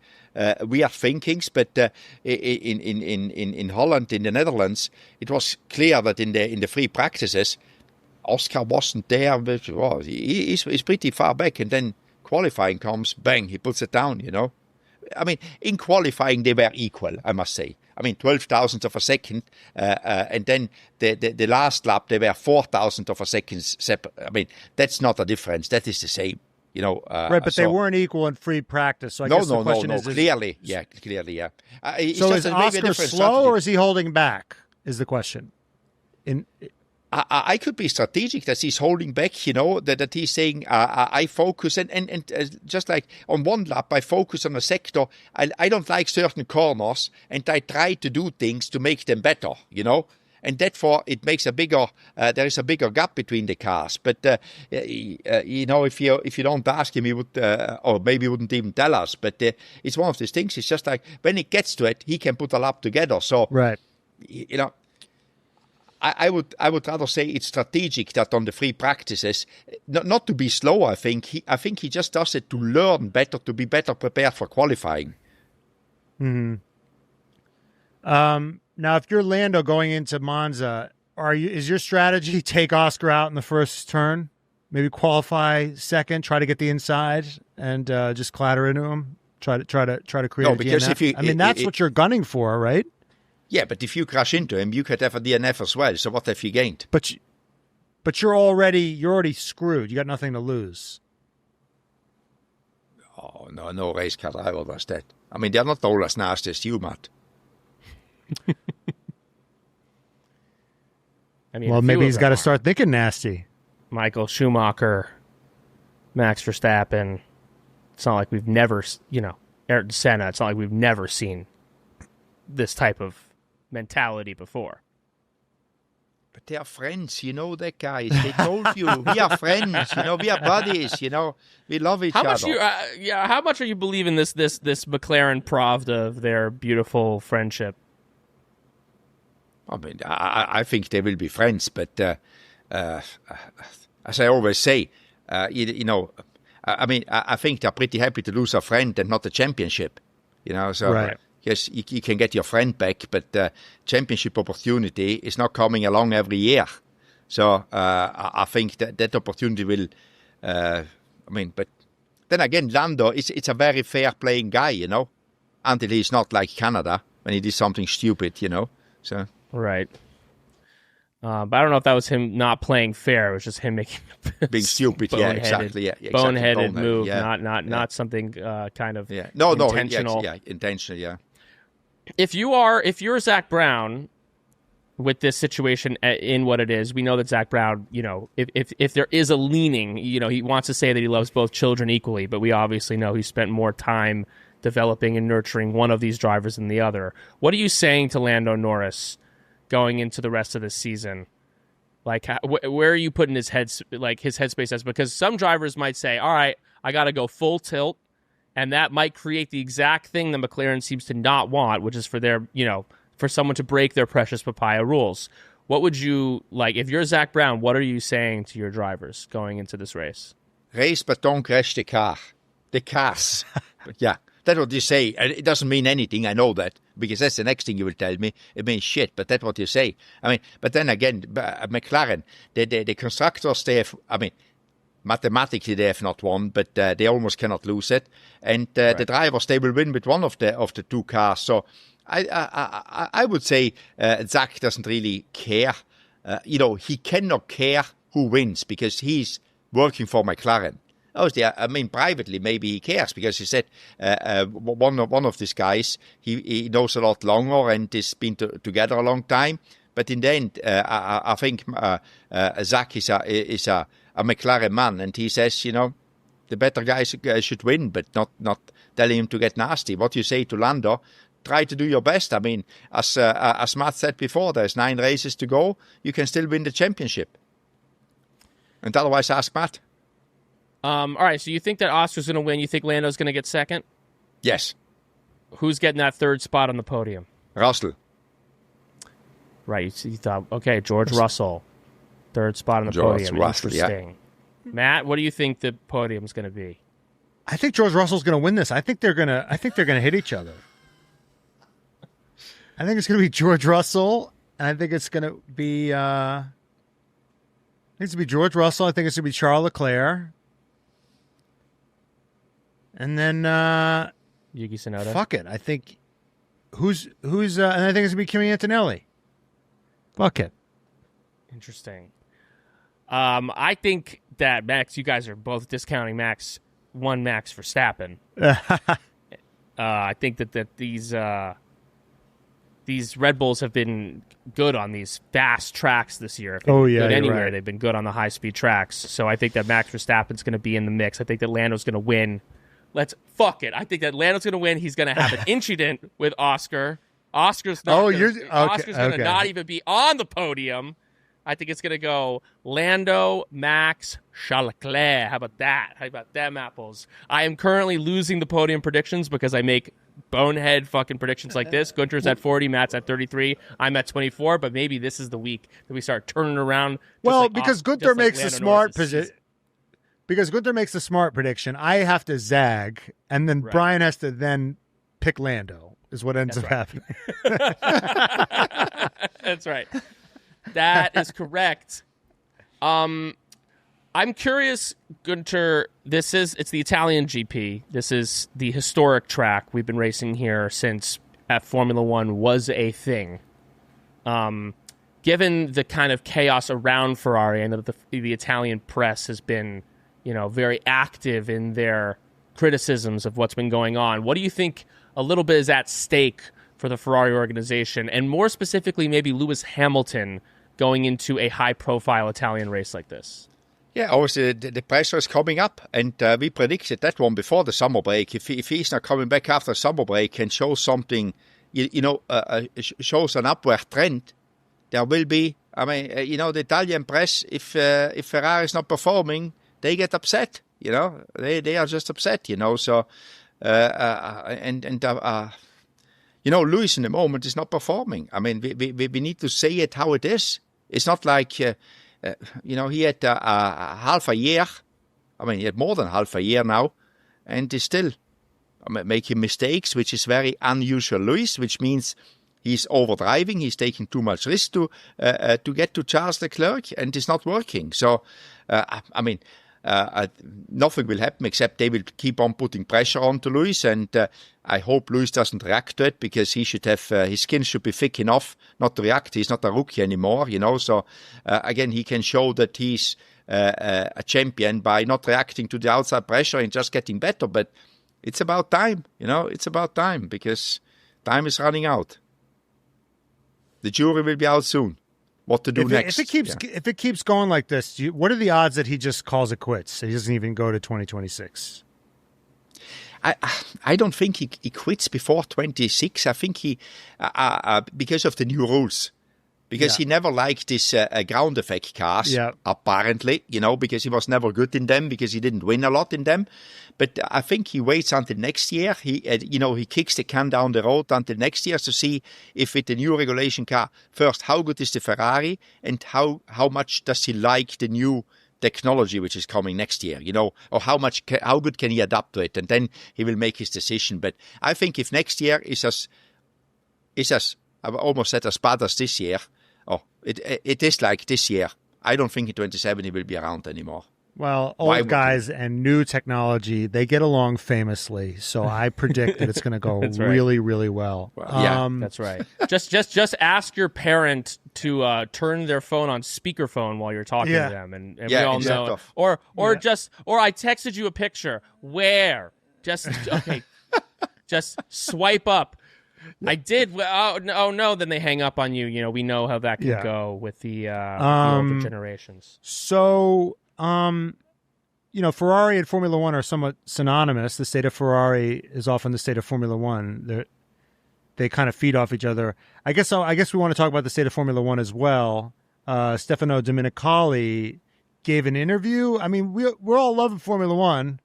weird thinkings, but in Holland, in the Netherlands, it was clear that in the free practices, Oscar wasn't there. But he's pretty far back, and then qualifying comes, bang, he puts it down. I mean, in qualifying they were equal, I must say. I mean, 12,000th of a second, and then the last lap they were 4,000th of a second separate. I mean, that's not a difference. That is the same. Right, but they weren't equal in free practice. So I guess the question is clearly, yeah. So is Oscar slow or is he holding back? Is the question. I could be strategic that he's holding back. That he's saying I focus and just like on one lap I focus on a sector. I don't like certain corners and I try to do things to make them better. And therefore, it makes there is a bigger gap between the cars. But, if you don't ask him, he would, or maybe he wouldn't even tell us. But it's one of these things. It's just like when it gets to it, he can put a lap together. So, right. I would rather say it's strategic that on the free practices, not to be slow, I think he just does it to learn better, to be better prepared for qualifying. Hmm. Now, if you're Lando going into Monza, is your strategy take Oscar out in the first turn, maybe qualify second, try to get the inside, and just clatter into him, try to create a DNF? That's what you're gunning for, right? Yeah, but if you crash into him, you could have a DNF as well. So what have you gained? But you're already screwed. You got nothing to lose. Oh no race car driver does that. I mean, they're not all as nasty as you, Matt. Well, maybe he's got to start thinking nasty. Michael Schumacher, Max Verstappen. It's not like we've never, Ayrton Senna. It's not like we've never seen this type of mentality before. But they are friends, that, guys. They told you we are friends. We are buddies. We love each other. How much are you believing this McLaren Pravda of their beautiful friendship? I mean, I think they will be friends, but as I always say, I think they're pretty happy to lose a friend and not a championship. So right. Yes, you can get your friend back, but the championship opportunity is not coming along every year. So I think that opportunity will. But then again, Lando, it's a very fair playing guy, until he's not like Canada when he did something stupid, So. Right. But I don't know if that was him not playing fair. It was just him making being stupid. Yeah, exactly. Yeah, exactly. Boneheaded move, not something kind of intentional. Intentional. Yeah. If you're Zach Brown with this situation in what it is, we know that Zach Brown, if there is a leaning, he wants to say that he loves both children equally, but we obviously know he spent more time developing and nurturing one of these drivers than the other. What are you saying to Lando Norris going into the rest of the season? Like, where are you putting his headspace as? Because some drivers might say, all right, I got to go full tilt, and that might create the exact thing that McLaren seems to not want, which is for their, for someone to break their precious papaya rules. What would you, if you're Zach Brown, what are you saying to your drivers going into this race? Race, but don't crash the car. The cars. Yeah. That's what you say. It doesn't mean anything, I know that, because that's the next thing you will tell me. It means shit, but that's what you say. But then again, McLaren, the constructors, mathematically they have not won, but they almost cannot lose it. And right. The drivers, they will win with one of the two cars. So I would say Zach doesn't really care. He cannot care who wins because he's working for McLaren. Obviously, privately, maybe he cares because he said one of these guys, he knows a lot longer and has been together a long time. But in the end, I think Zach is a McLaren man, and he says, the better guys should win, but not telling him to get nasty. What you say to Lando, try to do your best. I mean, as Matt said before, there's 9 races to go. You can still win the championship. And otherwise, ask Matt. All right, so you think that Oscar's going to win. You think Lando's going to get second? Yes. Who's getting that third spot on the podium? Russell. Right, you thought, okay, George Russell, third spot on the podium. Interesting. Yeah. Matt, what do you think the podium's going to be? I think George Russell's going to win this. I think they're going to hit each other. I think it's going to be George Russell, and I think it's going to be George Russell. I think it's going to be Charles Leclerc. And then Yuki Tsunoda. Fuck it. I think who's and I think it's going to be Kimi Antonelli. Fuck it. Interesting. I think that Max, you guys are both discounting Max Verstappen. I think that these Red Bulls have been good on these fast tracks this year. Good anywhere. Right. They've been good on the high-speed tracks. So I think that Max Verstappen's going to be in the mix. I think that Lando's going to win. Fuck it. I think that Lando's going to win. He's going to have an incident with Oscar. Oscar's not Oscar's going to not even be on the podium. I think it's going to go Lando, Max, Charles Leclerc. How about that? How about them apples? I am currently losing the podium predictions because I make bonehead fucking predictions like this. Guenther's at 40, Matt's at 33. I'm at 24, but maybe this is the week that we start turning around. Well, because Guenther makes a smart position. Because Guenther makes a smart prediction, I have to zag, and then Brian has to then pick Lando, is what ends up happening. That's right. That is correct. I'm curious, Guenther, it's the Italian GP. This is the historic track. We've been racing here since Formula One was a thing. Given the kind of chaos around Ferrari, I know that the Italian press has been, very active in their criticisms of what's been going on. What do you think a little bit is at stake for the Ferrari organization, and more specifically, maybe Lewis Hamilton going into a high-profile Italian race like this? Yeah, obviously the pressure is coming up, and we predicted that one before the summer break. If he's not coming back after the summer break and shows something, shows an upward trend, there will be. I mean, the Italian press, if Ferrari is not performing, they get upset. They are just upset. So Lewis in the moment is not performing. I mean, we need to say it how it is. It's not like, he had half a year. I mean, he had more than half a year now, and he's still making mistakes, which is very unusual Lewis, which means he's overdriving. He's taking too much risk to get to Charles Leclerc, and it's not working. So, nothing will happen except they will keep on putting pressure onto Lewis, and I hope Lewis doesn't react to it, because he should have his skin should be thick enough not to react. He's not a rookie anymore, So again, he can show that he's a champion by not reacting to the outside pressure and just getting better. But it's about time, It's about time, because time is running out. The jury will be out soon. What to do next? If it keeps going like this, what are the odds that he just calls it quits? He doesn't even go to 2026. I don't think he quits before 26. I think he because of the new rules. Because he never liked this ground effect cars, apparently, because he was never good in them, because he didn't win a lot in them. But I think he waits until next year. He kicks the can down the road until next year to see if with the new regulation car, first, how good is the Ferrari, and how much does he like the new technology which is coming next year, or how good can he adapt to it, and then he will make his decision. But I think if next year is as I almost said as bad as this year, it is like this year, I don't think in 27 he will be around anymore. Well, old guys and new technology, they get along famously, so I predict that it's going to go really, really well. That's right. Just ask your parent to turn their phone on speakerphone while you're talking to them, and we all know. Or I texted you a picture. Where? Just swipe up. I did. Oh no! Then they hang up on you. We know how that can go with the older generations. So. Ferrari and Formula One are somewhat synonymous. The state of Ferrari is often the state of Formula One. they kind of feed off each other. I guess we want to talk about the state of Formula One as well. Stefano Domenicali gave an interview. I mean, we're all loving Formula One,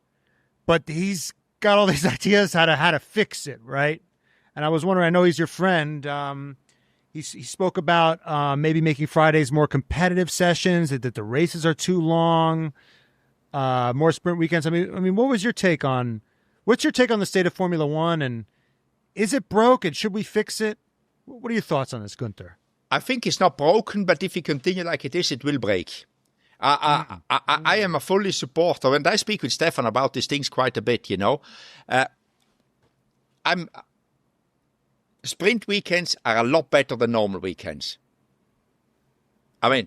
but he's got all these ideas how to fix it, right? And I was wondering, I know he's your friend. He spoke about maybe making Fridays more competitive sessions, that the races are too long, more sprint weekends. I mean, what's your take on the state of Formula One, and is it broke and should we fix it? What are your thoughts on this, Guenther? I think it's not broken, but if you continue like it is, it will break. I am a fully supporter, and I speak with Stefan about these things quite a bit, Sprint weekends are a lot better than normal weekends. I mean,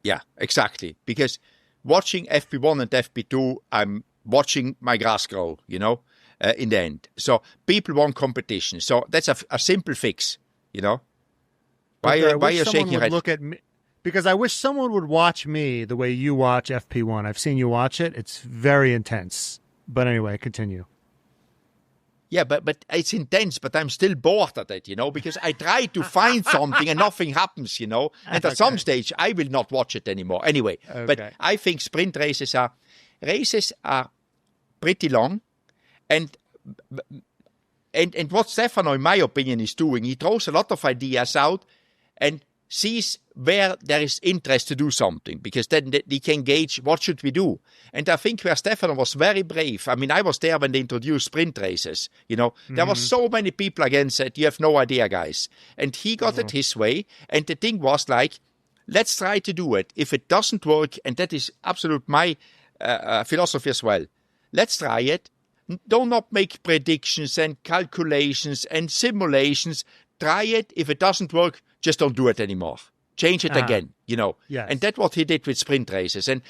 yeah, exactly. Because watching FP1 and FP2, I'm watching my grass grow, in the end. So people want competition. So that's a simple fix, Why are you shaking your head? Look at me, because I wish someone would watch me the way you watch FP1. I've seen you watch it. It's very intense. But anyway, continue. Yeah, but it's intense, but I'm still bored at it, because I try to find something and nothing happens, And at some stage, I will not watch it anymore. Anyway, but I think sprint races are pretty long. And what Stefano, in my opinion, is doing, he throws a lot of ideas out and sees where there is interest to do something, because then they can gauge what should we do. And I think where Stefano was very brave. I mean, I was there when they introduced sprint races. There were so many people against it. You have no idea, guys. And he got it his way. And the thing was like, let's try to do it. If it doesn't work, and that is absolute my philosophy as well, let's try it. Do not make predictions and calculations and simulations. Try it. If it doesn't work, just don't do it anymore. Change it again, Yes. And that's what he did with sprint races. And,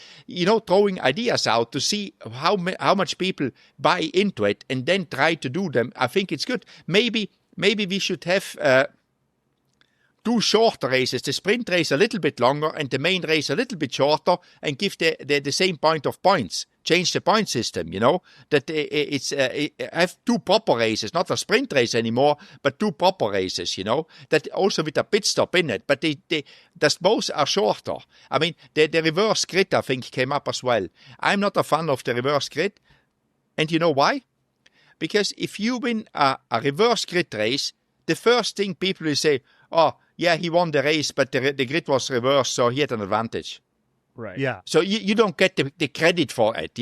throwing ideas out to see how much people buy into it and then try to do them. I think it's good. Maybe we should have two shorter races, the sprint race a little bit longer and the main race a little bit shorter, and give the same point of points. Change the point system, that have two proper races, not a sprint race anymore, but two proper races, that also with a pit stop in it, but that both are shorter. I mean, the reverse grid, I think, came up as well. I'm not a fan of the reverse grid, and you know why? Because if you win a reverse grid race, the first thing people will say, oh, yeah, he won the race, but the grid was reversed, so he had an advantage. Right. Yeah. So you don't get the credit for it,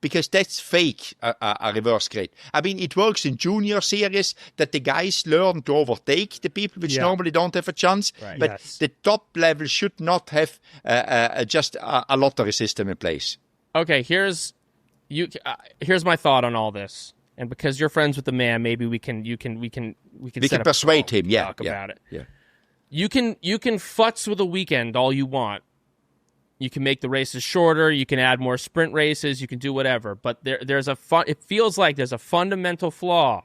because that's fake, a reverse grid. I mean, it works in junior series that the guys learn to overtake the people which normally don't have a chance. Right. But the top level should not have just a lottery system in place. Okay, here's my thought on all this. And because you're friends with the man, maybe we can persuade him. Yeah, talk about it. Yeah. You can futz with a weekend all you want. You can make the races shorter. You can add more sprint races. You can do whatever. But it feels like there's a fundamental flaw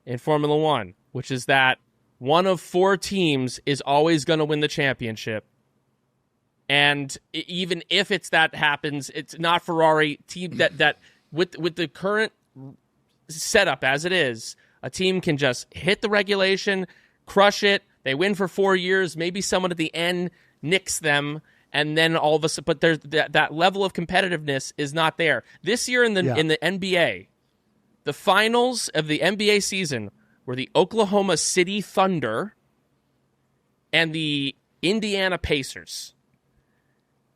in Formula One, which is that one of four teams is always going to win the championship. And even if that happens, it's not Ferrari team that with the current setup as it is, a team can just hit the regulation, crush it. They win for 4 years. Maybe someone at the end nicks them. And then all of a sudden, but there's that level of competitiveness is not there. This year in the NBA, the finals of the NBA season were the Oklahoma City Thunder and the Indiana Pacers.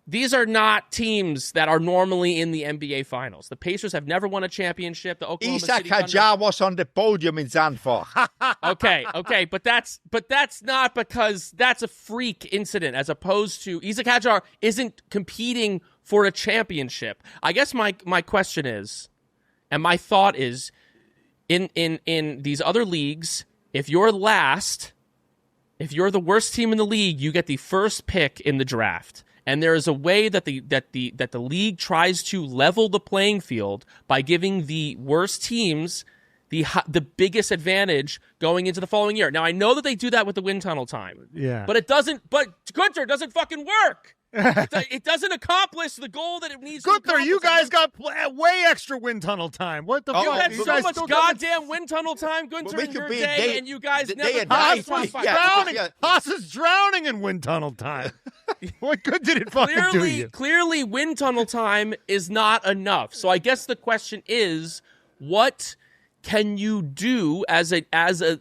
These are not teams that are normally in the NBA Finals. The Pacers have never won a championship. The Oklahoma Isack City Hadjar was on the podium in Zandvoort. Okay, but that's not because that's a freak incident, as opposed to Isack Hadjar isn't competing for a championship. I guess my question is, and my thought is, in these other leagues, if you're last, if you're the worst team in the league, you get the first pick in the draft. And there is a way that the league tries to level the playing field by giving the worst teams the biggest advantage going into the following year. Now, I know that they do that with the wind tunnel time. Yeah. But Guenther, doesn't fucking work. It doesn't accomplish the goal that it needs to Guenther, accomplish. you guys got way extra wind tunnel time. What the fuck? You had You so guys much still goddamn wind tunnel time, Guenther, in your day, and you guys never Haas top was five. drowning. Haas is drowning in wind tunnel time. What good did it fucking do you? Clearly, wind tunnel time is not enough. So I guess the question is, what can you do as an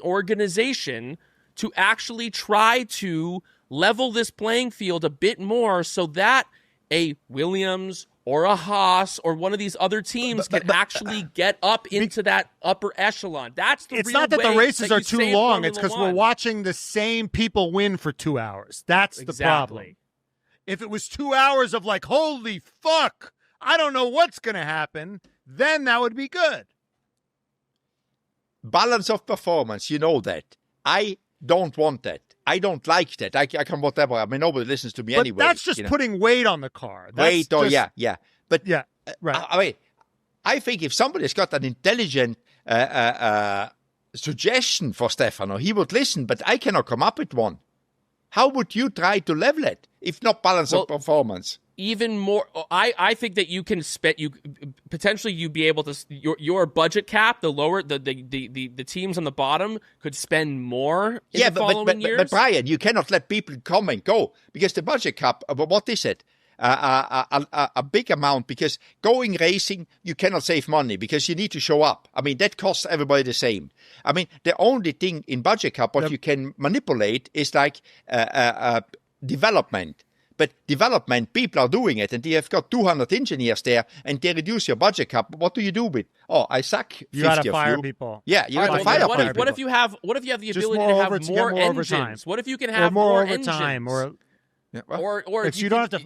organization to actually try to level this playing field a bit more so that a Williams or a Haas or one of these other teams can actually get up into that upper echelon? That's the It's real not that the way races that are you too save long. Formula It's because One. we're watching the same people win for 2 hours. That's the problem. If it was 2 hours of like, holy fuck, I don't know what's going to happen, then that would be good. Balance of performance, you know that. I don't want that. I don't like that. I can whatever. I mean, nobody listens to me But anyway. that's just putting weight on the car. Weight, That's yeah. But yeah, right. I mean, I think if somebody's got an intelligent suggestion for Stefano, he would listen. But I cannot come up with one. How would you try to level it if not balance of performance? Even more, I think that you can spend, potentially you'd be able to, your budget cap, the lower, the teams on the bottom could spend more in the following years. But Brian, you cannot let people come and go because the budget cap, what is it? A big amount, because going racing, you cannot save money because you need to show up. I mean, that costs everybody the same. I mean, the only thing in budget cap, what you can manipulate is like development. But development, people are doing it, and they have got 200 engineers there, and they reduce your budget cap. What do you do with? Oh, I suck 50 You got to of fire you. people. Yeah, you got to fire people. What if you have the Just ability more to have overtime, more more engines? overtime. What if you can have more more overtime, engines? Or if you don't have to.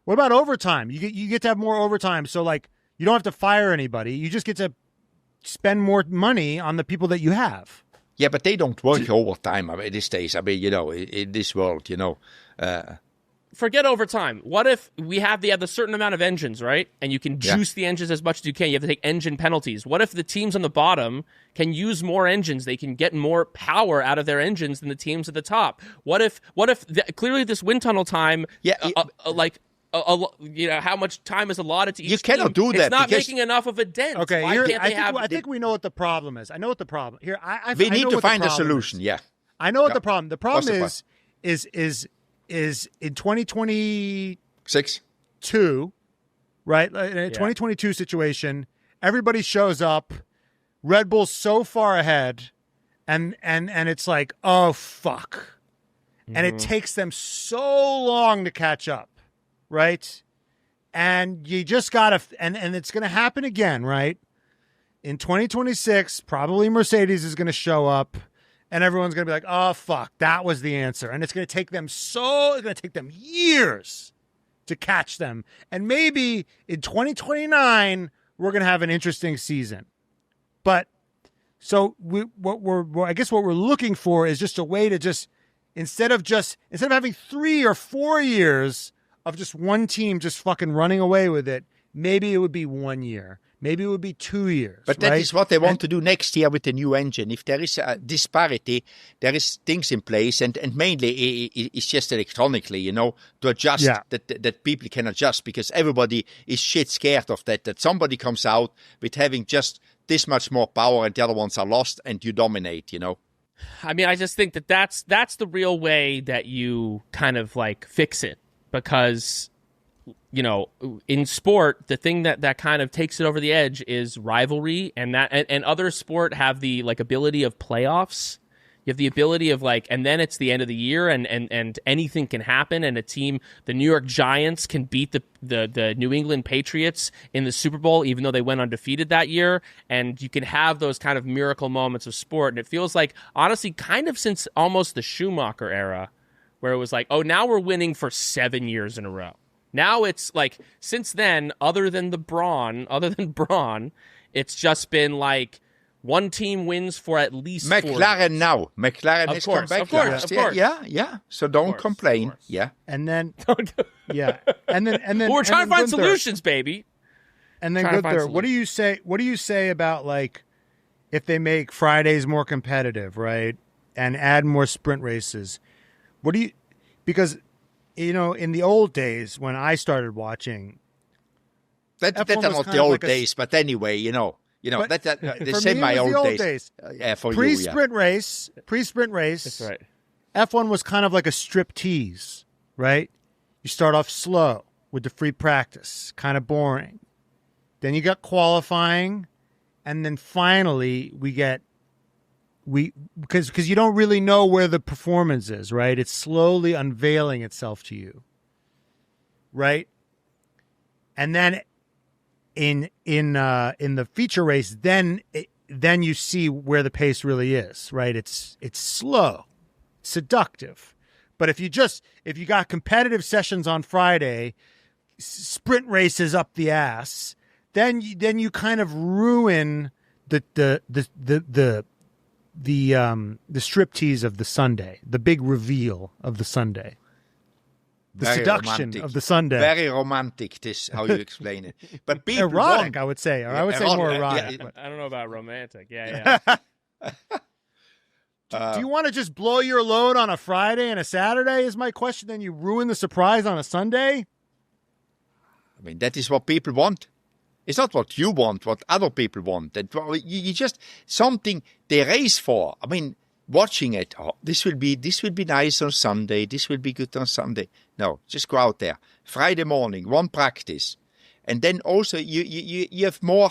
What about overtime? You get to have more overtime, so like you don't have to fire anybody. You just get to spend more money on the people that you have. Yeah, but they don't work overtime these days. I mean, you know, in this world, you know. Forget overtime. What if we have the certain amount of engines, right? And you can juice the engines as much as you can. You have to take engine penalties. What if the teams on the bottom can use more engines? They can get more power out of their engines than the teams at the top. What if clearly this wind tunnel time, how much time is allotted to each You cannot team, do that it's not because- making enough of a dent. Okay, Why here, can't they I think we know what the problem is. I know what the problem. Here, We I need know to what the find a problem solution. is. Yeah. I know what Yeah. the problem. The problem What's the is in 2022, 6. right? In a 2022 situation, everybody shows up. Red Bull's so far ahead, and it's like, oh fuck, and it takes them so long to catch up, right? And you just gotta, and it's gonna happen again, right? In 2026, probably Mercedes is gonna show up. And everyone's going to be like, oh, fuck, that was the answer. And it's going to take them years to catch them. And maybe in 2029, we're going to have an interesting season. But so what we're looking for is just a way to just, instead of having 3 or 4 years of just one team just fucking running away with it, maybe it would be 1 year. Maybe it would be 2 years. But that is what they want to do next year with the new engine. If there is a disparity, there is things in place, and mainly it's just electronically, you know, to adjust that people can adjust, because everybody is shit scared of that somebody comes out with having just this much more power and the other ones are lost and you dominate, you know. I mean, I just think that's the real way that you kind of like fix it, because, you know, in sport, the thing that kind of takes it over the edge is rivalry, and other sport have the like ability of playoffs. You have the ability of like, and then it's the end of the year, and anything can happen, and a team, the New York Giants, can beat the New England Patriots in the Super Bowl, even though they went undefeated that year, and you can have those kind of miracle moments of sport, and it feels like, honestly, kind of since almost the Schumacher era, where it was like, oh, now we're winning for 7 years in a row. Now it's like, since then, other than Braun, it's just been like one team wins for at least McLaren 4 now. McLaren has come back. Of course. Yeah. So don't complain. Yeah. And then, and then we're trying to find Guenther, solutions, baby. And then Guenther, what do you say about like if they make Fridays more competitive, right, and add more sprint races? Because in the old days when I started watching, That F1 are was not kind the of old like a- days, but anyway, But that for the me, same it my was the old old days. days. For you, pre-sprint race. That's right. F1 was kind of like a strip tease, right? You start off slow with the free practice, kind of boring. Then you got qualifying, and then finally because you don't really know where the performance is, right? It's slowly unveiling itself to you, right? And then in the feature race, then you see where the pace really is, right? It's slow, seductive. But if you got competitive sessions on Friday, sprint races up the ass, then you kind of ruin the striptease of the Sunday, the big reveal of the Sunday, the Very seduction romantic. of the Sunday. Very romantic. This how you explain it. But people Erotic, want, I would say, or I would say more erotic. I don't know about romantic. Yeah. Do you want to just blow your load on a Friday and a Saturday? Is my question. Then you ruin the surprise on a Sunday. I mean, that is what people want. It's not what you want, what other people want. And you just something they race for. I mean, watching it, this will be nice on Sunday. This will be good on Sunday. No, just go out there. Friday morning, one practice. And then also you have more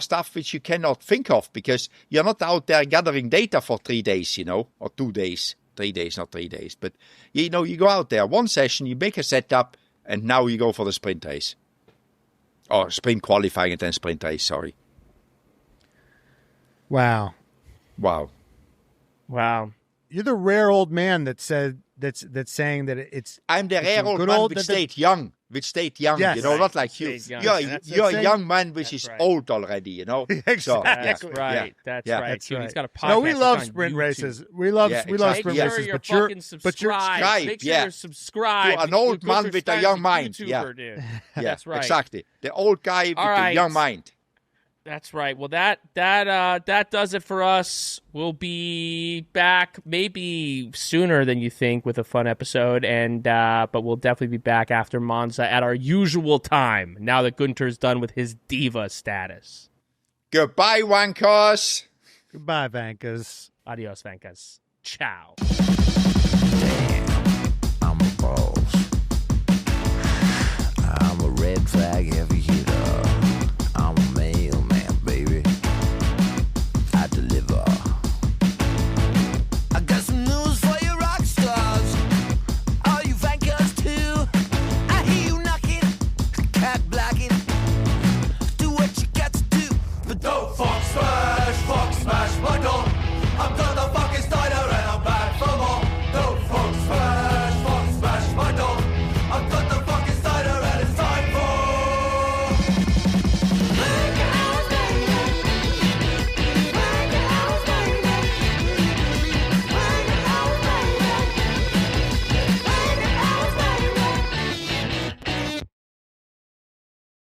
stuff which you cannot think of because you're not out there gathering data for 3 days, or 2 days. 3 days, not 3 days. But, you go out there, one session, you make a setup, and now you go for the sprint race. Or sprint qualifying and then sprint race, sorry. Wow. You're the rare old man that's saying that it's. I'm the rare old man which stayed young. Yes. Not like you. You're a young man which is right. old already, Exactly. So, That's yeah. right. That's Yeah. right. That's Dude, right. he's got a podcast. No, we love on sprint YouTube. races. We love Yeah, sprint exactly. Make races. sure you're But you're fucking subscribed. Subscribe, Make sure yeah. you're subscribed. To an old man Guenther with a Steiner's young a mind, YouTuber, yeah. dude. Yeah, That's right. exactly. The old guy with All the right. young mind. That's right. Well, that does it for us. We'll be back maybe sooner than you think with a fun episode, but we'll definitely be back after Monza at our usual time. Now that Guenther's done with his diva status. Goodbye, wankers. Goodbye, Vankas. Adios, Vankas. Ciao. I'm a boss. I'm a red flag heavy hitter.